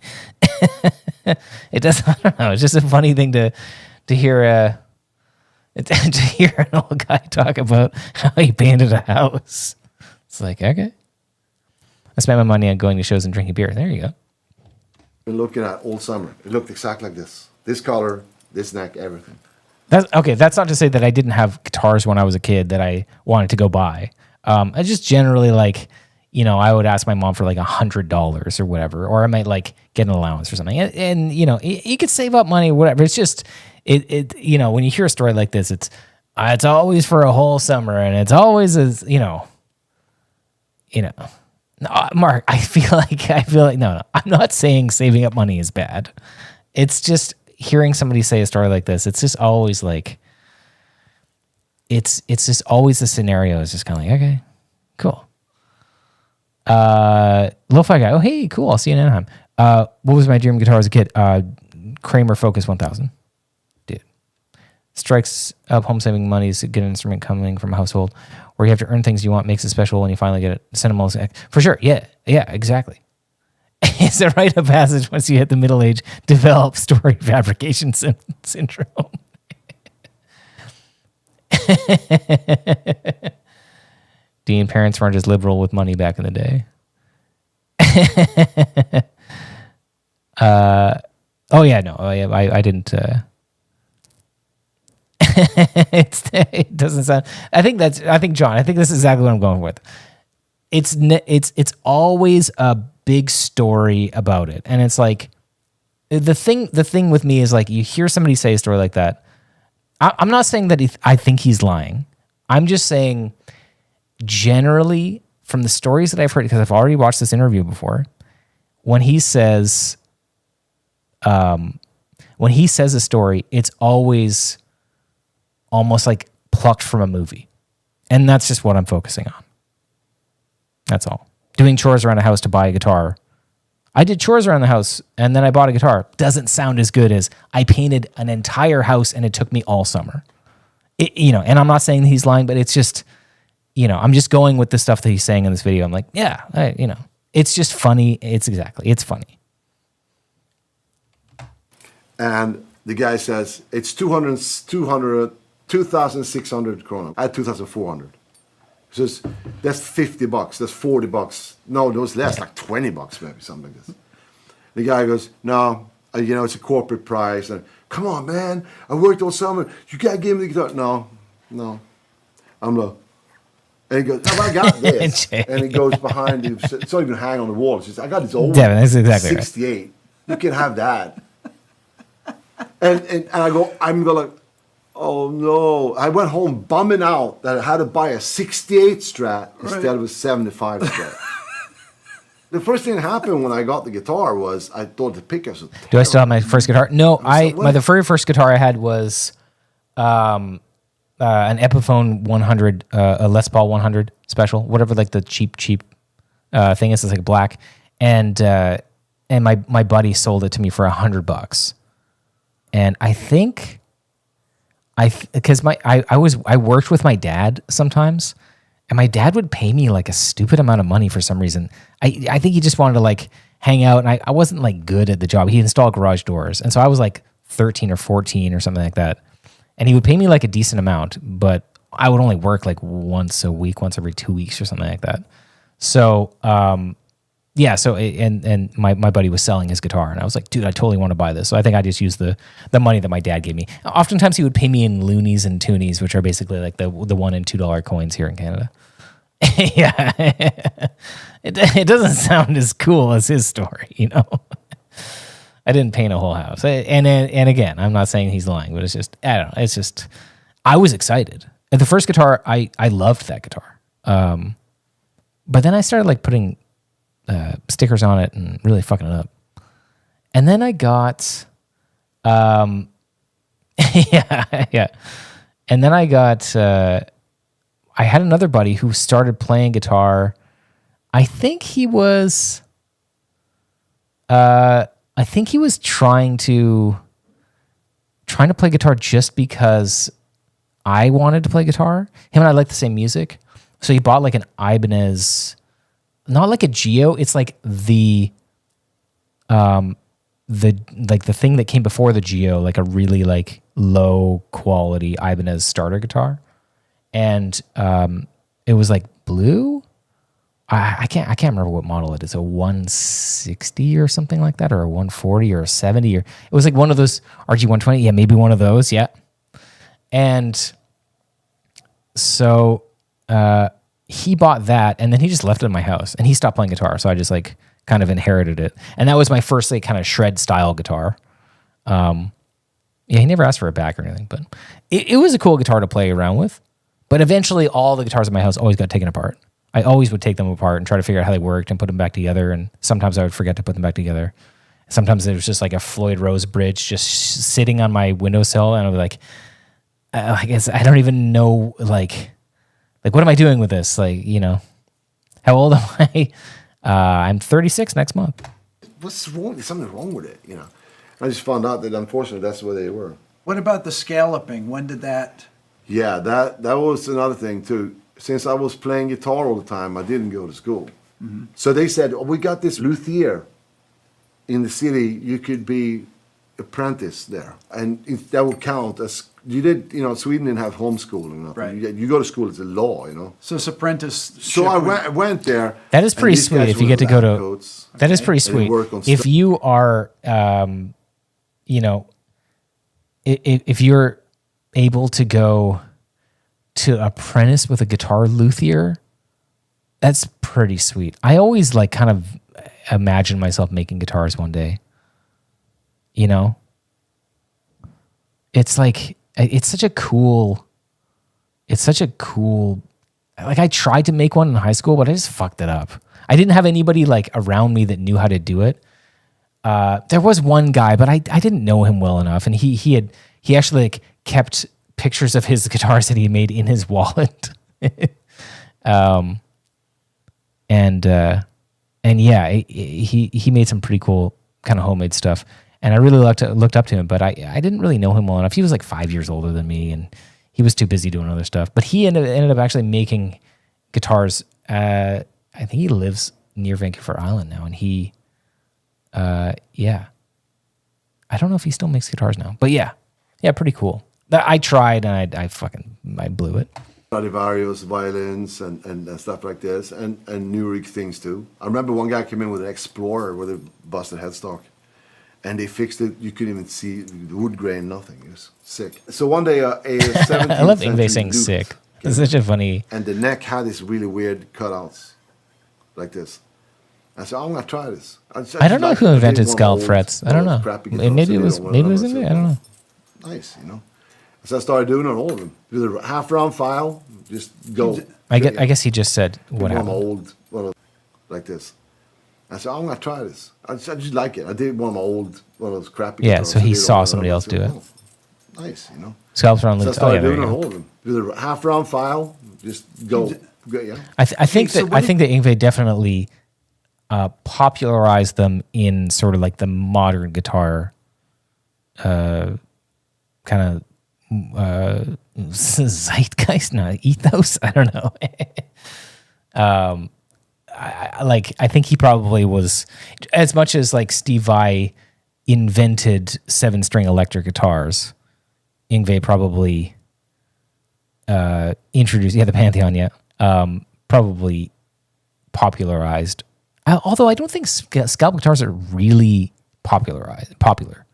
it does. I don't know. It's just a funny thing to hear. to hear an old guy talk about how he painted a house. It's like, okay. I spent my money on going to shows and drinking beer. There you go. Been looking at all summer. It looked exactly like this. This color, this neck, everything. That's okay. That's not to say that I didn't have guitars when I was a kid that I wanted to go buy. I just generally like, I would ask my mom for like $100 or whatever, or I might like get an allowance or something. And you could save up money or whatever. It's just, when you hear a story like this, it's always for a whole summer and it's always as, No, Mark, I feel like, no, I'm not saying saving up money is bad. It's just hearing somebody say a story like this. It's just always like, it's just always the scenario is just kind of like, okay, cool. Lo-fi guy. Oh, hey, cool. I'll see you in Anaheim. What was my dream guitar as a kid? Kramer Focus 1000. Dude. Strikes up home saving money is a good instrument coming from a household where you have to earn things you want, makes it special when you finally get it. Sentimental. For sure. Yeah, exactly. Is a rite of passage once you hit the middle age, develop story fabrication syndrome. Dean, parents weren't as liberal with money back in the day. I didn't. It doesn't sound. I think John. I think this is exactly what I'm going with. It's always a big story about it, and it's like the thing with me is like you hear somebody say a story like that. I'm not saying that I think he's lying. I'm just saying generally from the stories that I've heard, because I've already watched this interview before, when he says a story, it's always almost like plucked from a movie. And that's just what I'm focusing on. That's all. Doing chores around the house to buy a guitar. I did chores around the house and then I bought a guitar. Doesn't sound as good as I painted an entire house and it took me all summer. And I'm not saying he's lying, but it's just, I'm just going with the stuff that he's saying in this video. I'm like, yeah, it's just funny. It's funny. And the guy says, it's 2,600 krona. I had 2,400. He says, that's $50, that's $40. No, those less, like $20 maybe, something like this. The guy goes, no, it's a corporate price. And come on, man, I worked all summer. You can't give me the guitar. No. I'm like, and he goes, no, I got this. And he goes behind him. It's not even hanging on the wall. It's just, I got this old Devin, that's exactly 68. Right. You can have that. And I'm like, oh no. I went home bumming out that I had to buy a 68 Strat instead of a 75 Strat. The first thing that happened when I got the guitar was I thought the pickups was terrible. Do I still have my first guitar? No, the very first guitar I had was an Epiphone 100, a Les Paul 100 special, whatever like the cheap thing is. It's like black. And my buddy sold it to me for $100. And I think because I worked with my dad sometimes, and my dad would pay me like a stupid amount of money for some reason. I think he just wanted to like hang out, and I wasn't like good at the job. He installed garage doors, and so I was like 13 or 14 or something like that. And he would pay me like a decent amount, but I would only work like once a week, once every 2 weeks or something like that. So yeah, so and my buddy was selling his guitar, and I was like, dude, I totally want to buy this. So I think I just used the money that my dad gave me. Oftentimes he would pay me in loonies and toonies, which are basically like the $1 and $2 coins here in Canada. Yeah, it doesn't sound as cool as his story, I didn't paint a whole house, and again, I'm not saying he's lying, but it's just I don't know. It's just I was excited. And the first guitar, I loved that guitar, but then I started like putting stickers on it and really fucking it up. And then I got, yeah. And then I got, I had another buddy who started playing guitar. I think he was trying to play guitar just because I wanted to play guitar. Him and I like the same music. So he bought like an Ibanez, not like a Geo. It's like the the thing that came before the Geo, like a really like low quality Ibanez starter guitar, and it was like blue. I can't remember what model it is, a 160 or something like that, or a 140 or a 70, or it was like one of those RG120. Yeah, maybe one of those. Yeah, and so he bought that, and then he just left it in my house, and he stopped playing guitar, so I just like kind of inherited it, and that was my first like kind of shred style guitar. Yeah, he never asked for it back or anything, but it was a cool guitar to play around with. But eventually, all the guitars in my house always got taken apart. I always would take them apart and try to figure out how they worked and put them back together. And sometimes I would forget to put them back together. Sometimes it was just like a Floyd Rose bridge just sitting on my windowsill, and I'd be like, I guess I don't even know, like what am I doing with this? Like, you know, how old am I? I'm 36 next month. What's wrong? There's something wrong with it, you know. I just found out that unfortunately that's where they were. What about the scalloping? When did that? Yeah, that was another thing too. Since I was playing guitar all the time, I didn't go to school. Mm-hmm. So they said, oh, we got this luthier in the city. You could be apprentice there, and if that would count as you did. You know, Sweden didn't have homeschooling. Right. You go to school; it's a law. You know. So it's apprentice. So I went there. That is pretty sweet if you get to go to. That is pretty sweet. If you are, you know, if you're able to go to apprentice with a guitar luthier, that's pretty sweet. I always like kind of imagine myself making guitars one day. You know, it's like it's such a cool. Like I tried to make one in high school, but I just fucked it up. I didn't have anybody like around me that knew how to do it. There was one guy, but I didn't know him well enough, and he actually like kept pictures of his guitars that he made in his wallet. And yeah, he made some pretty cool kind of homemade stuff, and I really looked up to him, but I didn't really know him well enough. He was like 5 years older than me, and he was too busy doing other stuff. But he ended up actually making guitars. I think he lives near Vancouver Island now, and he, yeah, I don't know if he still makes guitars now, but yeah, pretty cool. I tried and I blew it. Stradivarius violins and stuff like this, and Nurek things too. I remember one guy came in with an Explorer with a busted headstock, and they fixed it. You couldn't even see the wood grain, nothing. It was sick. So one day, a 17th I love Yngwie century saying Duke sick. It's such a funny. And the neck had this really weird cutouts, like this. I said, I'm gonna try this. I don't know who invented scallop frets. I don't know. Maybe it was Yngwie. I don't know. Nice, you know. So I started doing it on all of them. Do the half round file, just go. I guess he just said what happened. Old, like this. I said, I'm gonna try this. I just like it. I did one of those crappy. Yeah, so he saw somebody else do it. Oh, nice, you know. Scallops round. So I started doing it on all of them. Do the half round file, just go. Yeah. I think that Yngwie definitely popularized them in sort of like the modern guitar kind of zeitgeist, not ethos. I don't know. I think he probably was, as much as like Steve Vai invented 7-string electric guitars, Yngwie probably introduced, the Pantheon, probably popularized. Although I don't think scalp guitars are really popular.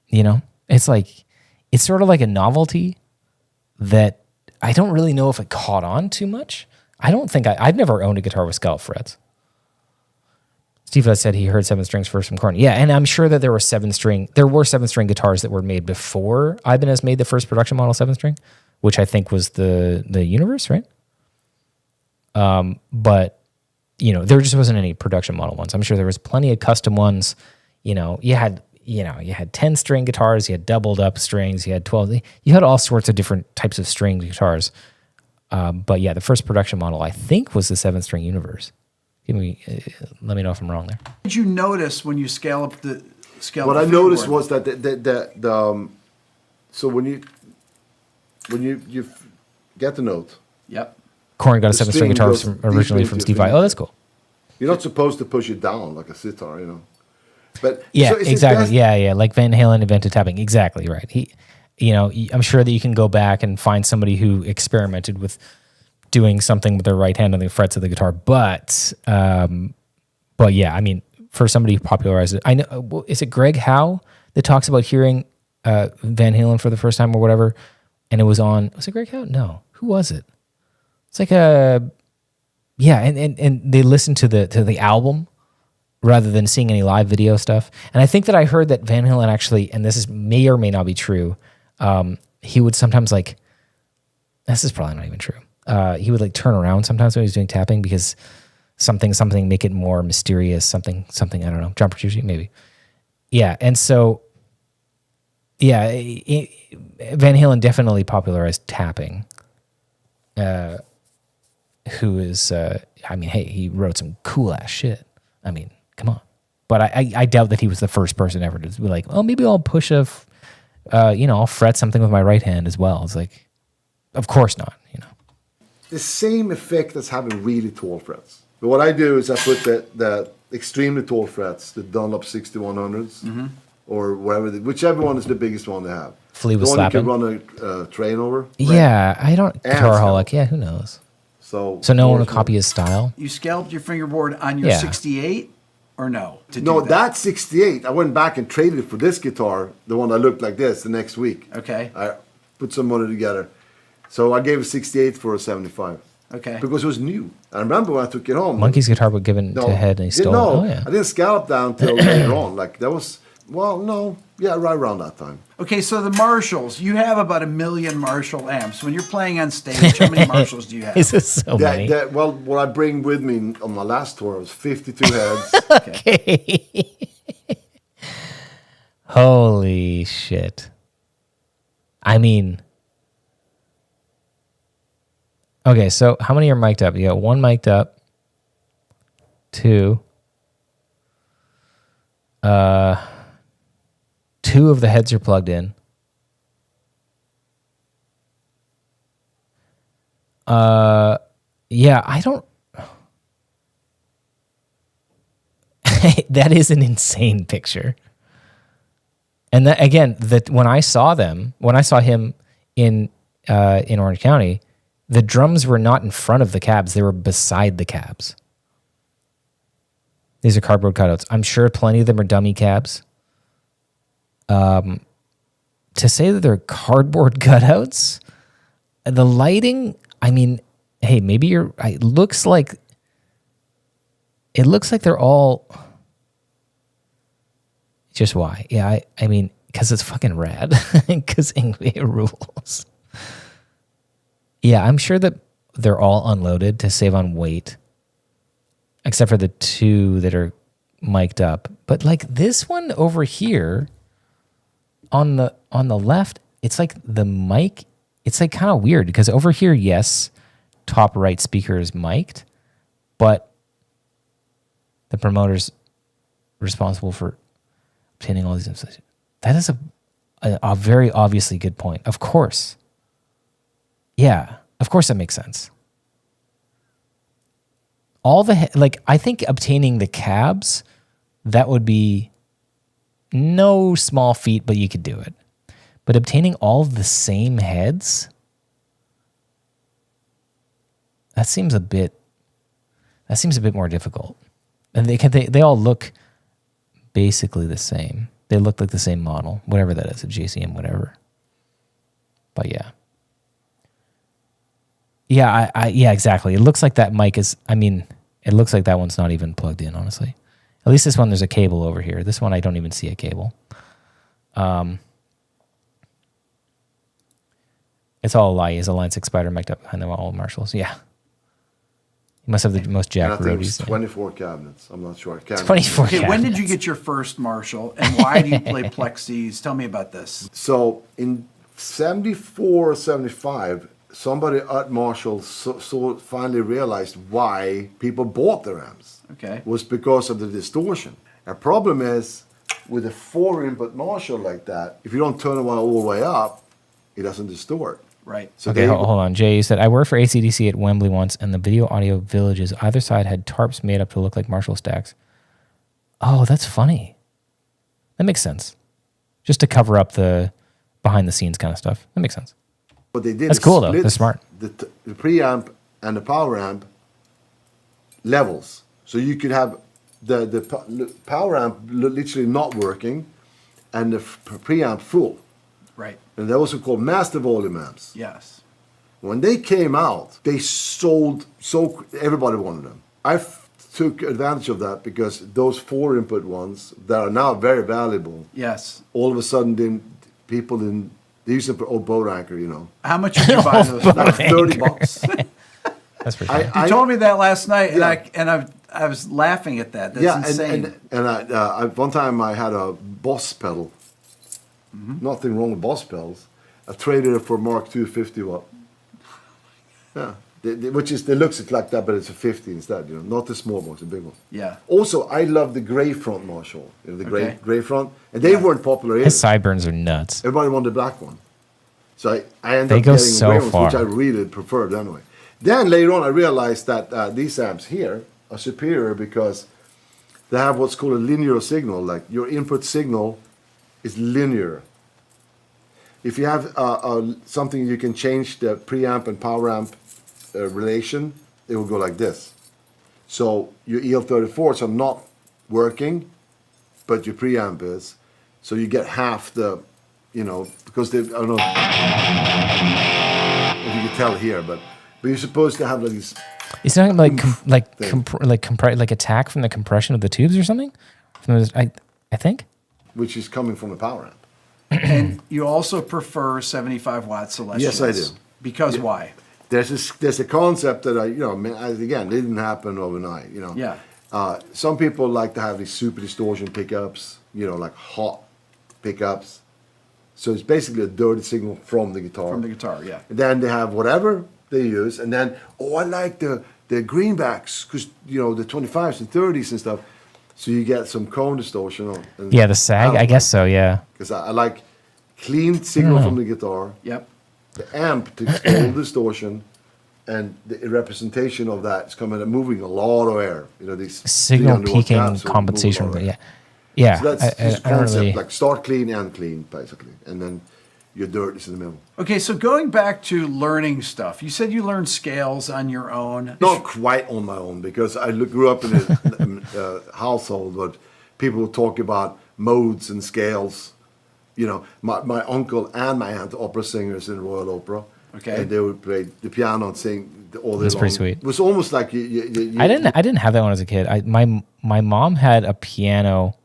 You know, it's sort of like a novelty that I don't really know if it caught on too much. I don't think I've never owned a guitar with scallop frets. Steve said he heard 7 strings first from Korn. Yeah, and I'm sure that there were 7-string guitars that were made before Ibanez made the first production model 7-string, which I think was the Universe, right? But you know, there just wasn't any production model ones. I'm sure there was plenty of custom ones. You know, you had 10-string guitars, you had doubled up strings, you had 12. You had all sorts of different types of string guitars. But yeah, the first production model I think was the 7-string Universe. Let me know if I'm wrong there. What did you notice when you scalloped the scallop? What I noticed was that so when you get the note. Yep. Korn got a 7-string guitar originally from Steve Vai. Oh, that's cool. You're not supposed to push it down like a sitar, you know. But Yeah, so is it exactly. best- Yeah. Like Van Halen invented tapping. Exactly right. I'm sure that you can go back and find somebody who experimented with doing something with their right hand on the frets of the guitar. But yeah, I mean, for somebody who popularized it, I know. Is it Greg Howe that talks about hearing Van Halen for the first time or whatever? And it was on. Was it Greg Howe? No. Who was it? It's like and they listened to the album rather than seeing any live video stuff. And I think that I heard that Van Halen actually, and this may or may not be true, he would sometimes like, this is probably not even true. He would like turn around sometimes when he was doing tapping because something make it more mysterious, something, I don't know, dramaturgy maybe. Yeah. And so, yeah, Van Halen definitely popularized tapping. Who is, I mean, hey, he wrote some cool ass shit. I mean, come on. But I doubt that he was the first person ever to be like, oh, maybe I'll push I'll fret something with my right hand as well. It's like, of course not, the same effect as having really tall frets. But what I do is I put the extremely tall frets, the Dunlop 6100s, or whichever one is the biggest one they have. Flea was the one slapping. you can run a train over. Yeah, I don't, Guitar Holic, scalp. yeah, who knows? So No one will copy his style? You scalped your fingerboard on your Yeah. 68 or no? No, that 68, I went back and traded it for this guitar, the one that looked like this, the next week. Okay. I put some money together. So I gave a 68 for a 75. Okay. Because it was new. I remember when I took it home. Monkey's guitar was given to Head and he stole no, it. Oh, yeah. I didn't scallop down till later on. Like that was, right around that time. Okay, so the Marshalls, you have about 1 million Marshall amps. When you're playing on stage, how many Marshalls do you have? Is this so many? What I bring with me on my last tour was 52 heads. Okay. Holy shit. I mean, okay, so how many are mic'd up? You got one mic'd up, two. Two of the heads are plugged in. Yeah, I don't. That is an insane picture. And that again, when I saw him in Orange County, the drums were not in front of the cabs; they were beside the cabs. These are cardboard cutouts. I'm sure plenty of them are dummy cabs. To say that they're cardboard cutouts, the lighting, I mean, hey, maybe it looks like they're all, just why? Yeah, I mean, because it's fucking rad, because Ingve rules. Yeah, I'm sure that they're all unloaded to save on weight, except for the two that are mic'd up. But like this one over here on the left, it's like the mic, it's like kind of weird because over here, yes, top right speaker is mic'd, but the promoter's responsible for obtaining all these information. That is a very obviously good point. Of course. Yeah, of course that makes sense. I think obtaining the cabs, that would be no small feat, but you could do it. But obtaining all the same heads, that seems a bit more difficult. And they all look basically the same. They look like the same model, whatever that is, a JCM, whatever. But yeah. Yeah, yeah, exactly. It looks like that mic is, it looks like that one's not even plugged in, honestly. At least this one, there's a cable over here. This one, I don't even see a cable. It's all a lie. He has a Line 6 Spider mic'd up behind them all Marshalls. Yeah. He must have the most jack And I think it was roadies. 24 cabinets. I'm not sure. 24 Okay, when did you cabinets. get your first Marshall, and why do you play Plexis? Tell me about this. So in 74, 75, somebody at Marshall finally realized why people bought their amps. Okay. Was because of the distortion. The problem is, with a 4-input Marshall like that, if you don't turn it all the way up, it doesn't distort. Right. So Okay, hold on. Jay, you said, I worked for ACDC at Wembley once, and the video audio villages either side had tarps made up to look like Marshall stacks. Oh, that's funny. That makes sense. Just to cover up the behind the scenes kind of stuff. That makes sense. What they did That's is cool, though. split They're smart. The preamp and the power amp levels. So you could have the power amp literally not working and the preamp full. Right. And they're also called master volume amps. Yes. When they came out, they sold everybody wanted them. Took advantage of that because those 4-input ones that are now very valuable, Yes. all of a sudden people didn't, they use them for old boat anchor, you know. How much did you buy those? Like $30. That's pretty cool. You told me that last night, Yeah. and I was laughing at that. That's Yeah, insane. and I one time I had a Boss pedal. Nothing wrong with Boss pedals. I traded it for Mark II 50 watt. Yeah, which is they looks like that, but it's a 50 instead. You know, not the small one, it's a big one. Yeah. Also, I love the gray front Marshall. You know, the Okay. gray front, and they weren't popular either. His sideburns are nuts. Everybody wanted the black one. So I ended They up go getting so gray ones, which far. I really preferred anyway. Then later on, I realized that these amps here are superior because they have what's called a linear signal. Like your input signal is linear. If you have something you can change the preamp and power amp relation, it will go like this. So your EL34s are not working, but your preamp is. So you get half the, you know, because they, I don't know if you can tell here, but you're supposed to have like these. It's not like attack from the compression of the tubes or something. I think. Which is coming from the power amp. And you also prefer 75 watt Celestials. Yes, I do. Because why? There's a concept that again, it didn't happen overnight. You know. Yeah. Some people like to have these super distortion pickups. You know, like hot pickups. So it's basically a dirty signal from the guitar. From the guitar, yeah. And then they have whatever they use, and then I like the greenbacks because you know the 25s and 30s and stuff. So you get some cone distortion. Yeah, the sag. I guess so. Yeah. Because I like clean signal from the guitar. Yep. The amp takes all distortion, and the representation of that is coming and moving a lot of air. You know these Signal 300 watt peaking amps will move a lot compensation. of air. Yeah. Yeah. So that's just a I don't concept, really. like start clean and clean, basically, and then your dirt is in the middle. Okay, so going back to learning stuff, you said you learned scales on your own. Not quite on my own because I grew up in a household, but people would talk about modes and scales. You know, my uncle and my aunt, opera singers in the Royal Opera. Okay. And they would play the piano and sing all day That's long. pretty sweet. It was almost like I didn't have that when I was a kid. My mom had a piano,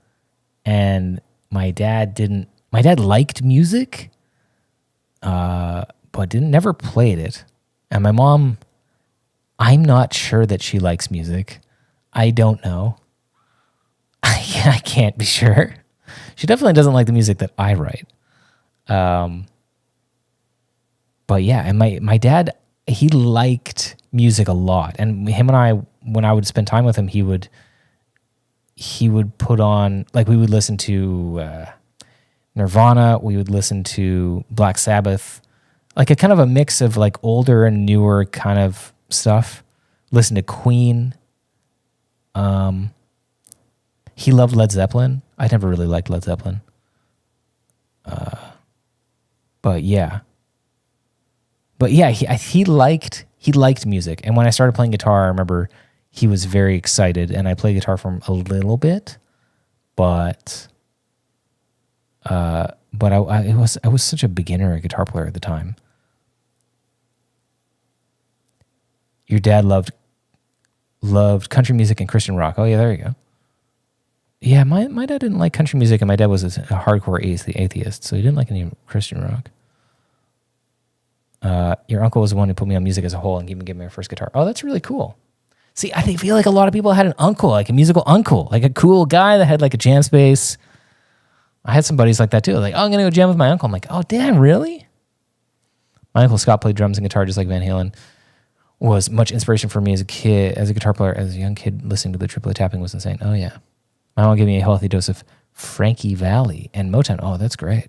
and my dad didn't. My dad liked music, but never played it. And my mom, I'm not sure that she likes music. I don't know. I can't be sure. She definitely doesn't like the music that I write. But yeah, and my dad, he liked music a lot. And him and I, when I would spend time with him, he would put on, like we would listen to Nirvana, we would listen to Black Sabbath, like a kind of a mix of like older and newer kind of stuff. Listen to Queen. He loved Led Zeppelin. I never really liked Led Zeppelin. But yeah, he liked music. And when I started playing guitar, I remember he was very excited, and I played guitar for him a little bit, but I was such a beginner guitar player at the time. Your dad loved country music and Christian rock. Oh yeah, there you go. Yeah, my dad didn't like country music, and my dad was a hardcore atheist, so he didn't like any Christian rock. Your uncle was the one who put me on music as a whole and even gave me my first guitar. Oh, that's really cool. See, I feel like a lot of people had an uncle, like a musical uncle, like a cool guy that had like a jam space. I had some buddies like that too. Like, oh, I'm going to go jam with my uncle. I'm like, oh, damn, really? My uncle Scott played drums and guitar just like Van Halen. Was much inspiration for me as a kid, as a guitar player, as a young kid. Listening to the triplet tapping was insane. Oh, yeah. My mom gave me a healthy dose of Frankie Valli and Motown. Oh, that's great.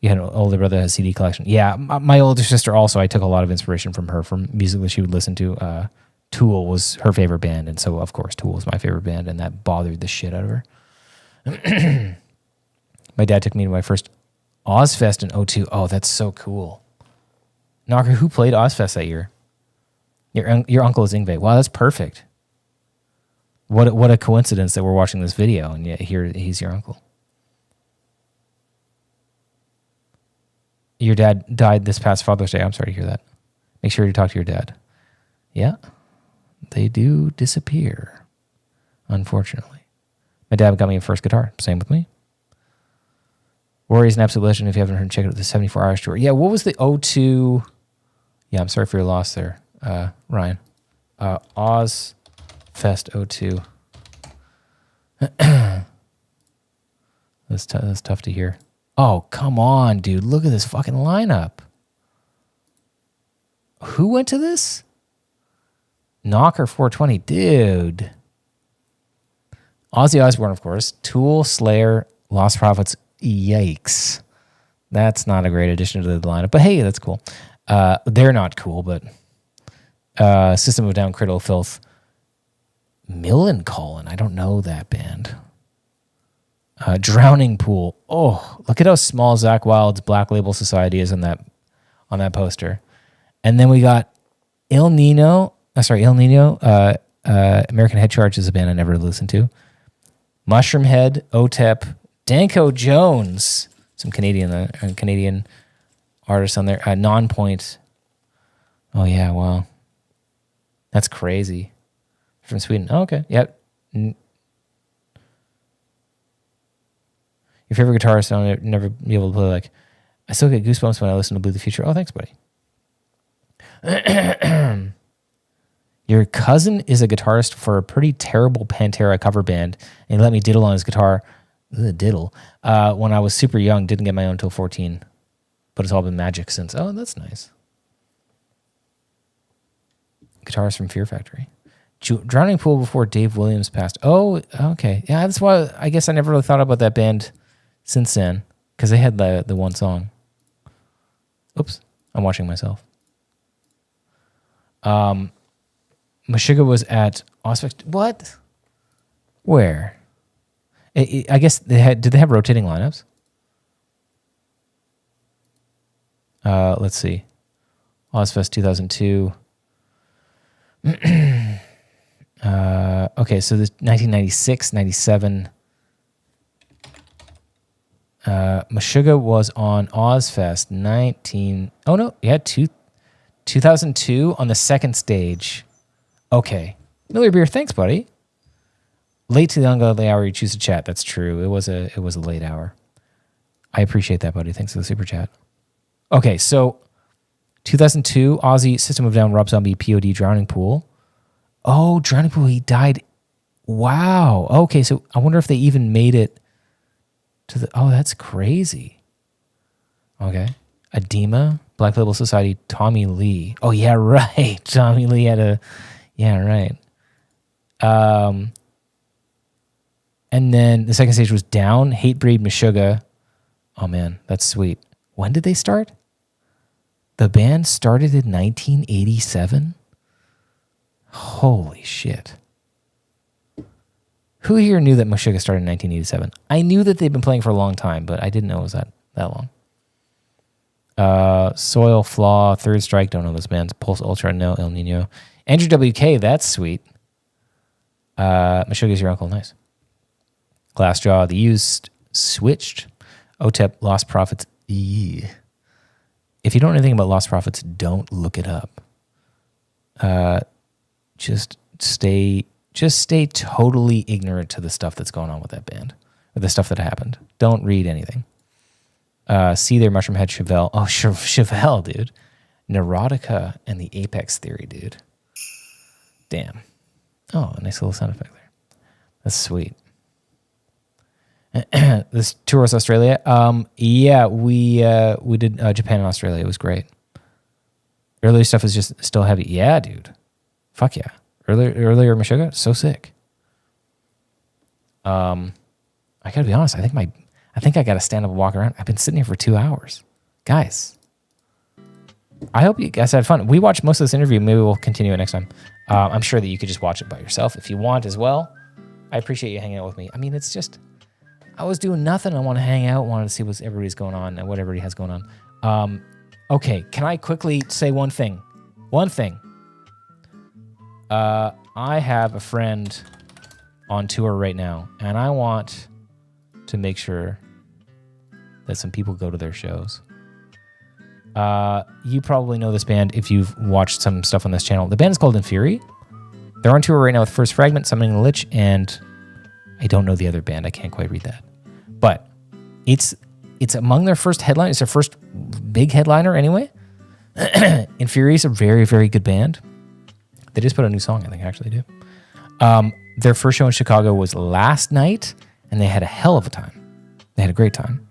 You had an older brother that has CD collection. Yeah, my older sister also. I took a lot of inspiration from her from music that she would listen to. Tool was her favorite band, and so of course Tool was my favorite band, and that bothered the shit out of her. My dad took me to my first Ozfest in '02. Oh, that's so cool. Knocker, who played Ozfest that year? Your uncle is Ingve. Wow, that's perfect. What a coincidence that we're watching this video, and yet here he's your uncle. Your dad died this past Father's Day. I'm sorry to hear that. Make sure you talk to your dad. Yeah, they do disappear, unfortunately. My dad got me a first guitar. Same with me. Warrior is an absolute legend. If you haven't heard, check out the 74 Hours tour. Yeah, what was the '02? Yeah, I'm sorry for your loss there, Ryan. Oz Fest '02. That's tough to hear. Oh, come on, dude. Look at this fucking lineup. Who went to this? Knocker 420. Dude. Ozzy Osbourne, of course. Tool, Slayer, Lost Prophets. Yikes. That's not a great addition to the lineup. But hey, that's cool. They're not cool, but System of a Down, Cradle of Filth. Millencolin. I don't know that band. Drowning Pool. Oh, look at how small Zach Wilde's Black Label Society is on that poster. And then we got Il Nino. American Head Charge is a band I never listened to. Mushroomhead, OTEP, Danko Jones, some Canadian artists on there. Nonpoint. Oh yeah, wow, that's crazy. From Sweden. Oh, okay, yep. Your favorite guitarist? I'll never be able to play like. I still get goosebumps when I listen to Blue the Future. Oh, thanks, buddy. Your cousin is a guitarist for a pretty terrible Pantera cover band, and he let me diddle on his guitar. Diddle. When I was super young, didn't get my own until 14, but it's all been magic since. Oh, that's nice. Guitarist from Fear Factory. Drowning Pool before Dave Williams passed. Oh, okay. Yeah, that's why I guess I never really thought about that band since then, because they had the one song. Oops, I'm watching myself. Meshuggah was at Ozfest. What? Where? I guess did they have rotating lineups? Let's see. Ozfest 2002. Okay, so this 1996, 97. Meshuggah was on Ozfest 2002 on the second stage. Okay. Miller Beer, thanks, buddy. Late to the ungodly hour, you choose to chat. That's true. It was a late hour. I appreciate that, buddy. Thanks for the super chat. Okay, so 2002, Ozzy, System of a Down, Rob Zombie, POD, Drowning Pool. Oh, Drowning Pool, he died. Wow. Okay, so I wonder if they even made it to the... Oh, that's crazy. Okay. Edema, Black Label Society, Tommy Lee. Oh, yeah, right. Tommy Lee had a... Yeah, right. And then the second stage was Down, Hatebreed, Meshuggah. Oh, man, that's sweet. When did they start? The band started in 1987? Holy shit. Who here knew that Meshuggah started in 1987? I knew that they'd been playing for a long time, but I didn't know it was that long. Soil, Flaw, Third Strike, don't know those bands. Pulse Ultra, no. El Nino. Andrew WK, that's sweet. Meshuggah's your uncle, nice. Glassjaw, The Used, Switched. OTEP, Lost Prophets. If you don't know anything about Lost Prophets, don't look it up. Just stay totally ignorant to the stuff that's going on with that band, or the stuff that happened. Don't read anything. See their Mushroomhead, Chevelle. Oh, Chevelle, dude. Neurotica and the Apex Theory, dude. Damn. Oh, a nice little sound effect there. That's sweet. This tour was Australia. Yeah, we did Japan and Australia. It was great. Earlier stuff is just still heavy. Yeah, dude. Fuck yeah. Earlier Meshuggah, so sick. I gotta be honest. I I think I got to stand up and walk around. I've been sitting here for 2 hours. Guys, I hope you guys had fun. We watched most of this interview. Maybe we'll continue it next time. I'm sure that you could just watch it by yourself if you want as well. I appreciate you hanging out with me. I mean, it's just, I was doing nothing. I want to hang out, wanted to see what everybody's going on and what everybody has going on. Okay, can I quickly say one thing? One thing. I have a friend on tour right now, and I want to make sure that some people go to their shows. You probably know this band if you've watched some stuff on this channel. The band is called Infuri. They're on tour right now with First Fragment, Summoning the Lich, and I don't know the other band. I can't quite read that. But it's among their first headline. It's their first big headliner anyway. Infuri is a very, very good band. They just put a new song, I think, actually, too. Their first show in Chicago was last night, and they had a hell of a time. They had a great time.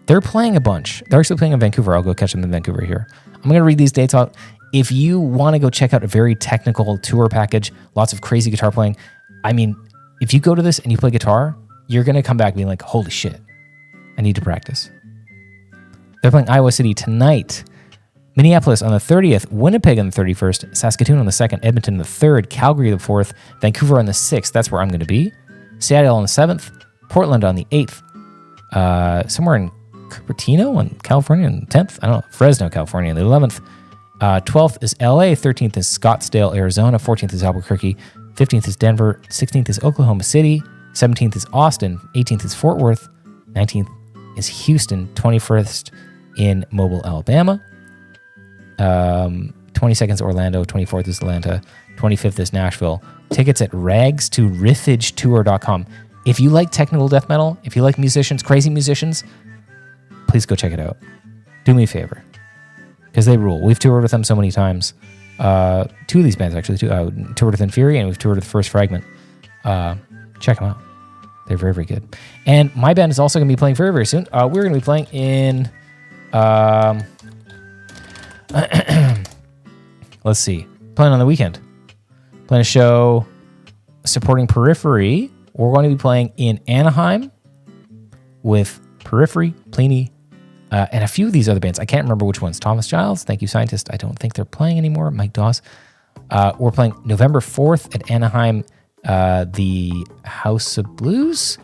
They're playing a bunch. They're actually playing in Vancouver. I'll go catch them in Vancouver here. I'm going to read these dates out. If you want to go check out a very technical tour package, lots of crazy guitar playing, I mean, if you go to this and you play guitar, you're going to come back being like, holy shit, I need to practice. They're playing Iowa City tonight, Minneapolis on the 30th, Winnipeg on the 31st, Saskatoon on the 2nd, Edmonton on the 3rd, Calgary the 4th, Vancouver on the 6th, that's where I'm going to be, Seattle on the 7th, Portland on the 8th, somewhere in Cupertino in California on the 10th, I don't know, Fresno, California on the 11th, 12th is LA, 13th is Scottsdale, Arizona, 14th is Albuquerque, 15th is Denver, 16th is Oklahoma City, 17th is Austin, 18th is Fort Worth, 19th is Houston, 21st in Mobile, Alabama, 22nd is Orlando, 24th is Atlanta, 25th is Nashville. Tickets at rags2riffagetour.com. If you like technical death metal, if you like musicians, crazy musicians, please go check it out. Do me a favor, because they rule. We've toured with them so many times. Two of these bands, actually. Toured with Infuri, and we've toured with First Fragment. Check them out. They're very, very good. And my band is also going to be playing very, very soon. We're going to be playing in... let's see. Playing on the weekend. Playing a show supporting Periphery. We're going to be playing in Anaheim with Periphery, Pliny, and a few of these other bands. I can't remember which ones. Thomas Giles, Thank You Scientist. I don't think they're playing anymore. Mike Dawes. We're playing November 4th at Anaheim, the House of Blues.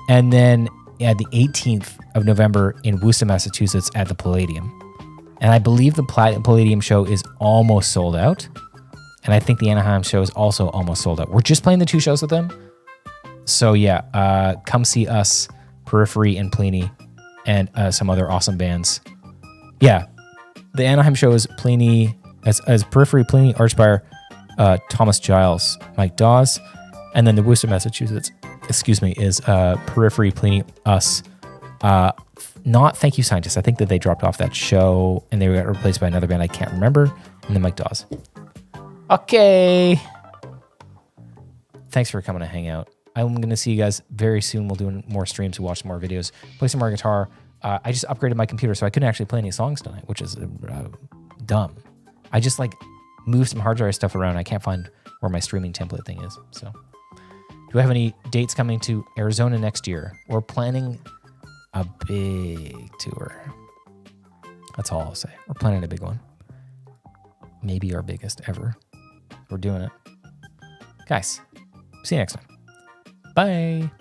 And then the 18th of November in Worcester, Massachusetts at the Palladium. And I believe the Palladium show is almost sold out. And I think the Anaheim show is also almost sold out. We're just playing the two shows with them. So yeah, come see us, Periphery and Pliny, and some other awesome bands. Yeah, the Anaheim show is Pliny, as Periphery, Pliny, Archspire, Thomas Giles, Mike Dawes. And then the Worcester, Massachusetts, is Periphery, Pliny, us. Not Thank You Scientist. I think that they dropped off that show and they got replaced by another band I can't remember. And then Mike Dawes. Okay. Thanks for coming to hang out. I'm going to see you guys very soon. We'll do more streams. We'll watch some more videos. Play some more guitar. I just upgraded my computer, so I couldn't actually play any songs tonight, which is dumb. I just moved some hard drive stuff around. I can't find where my streaming template thing is. So, do I have any dates coming to Arizona next year? We're planning a big tour. That's all I'll say. We're planning a big one. Maybe our biggest ever. We're doing it. Guys, see you next time. Bye.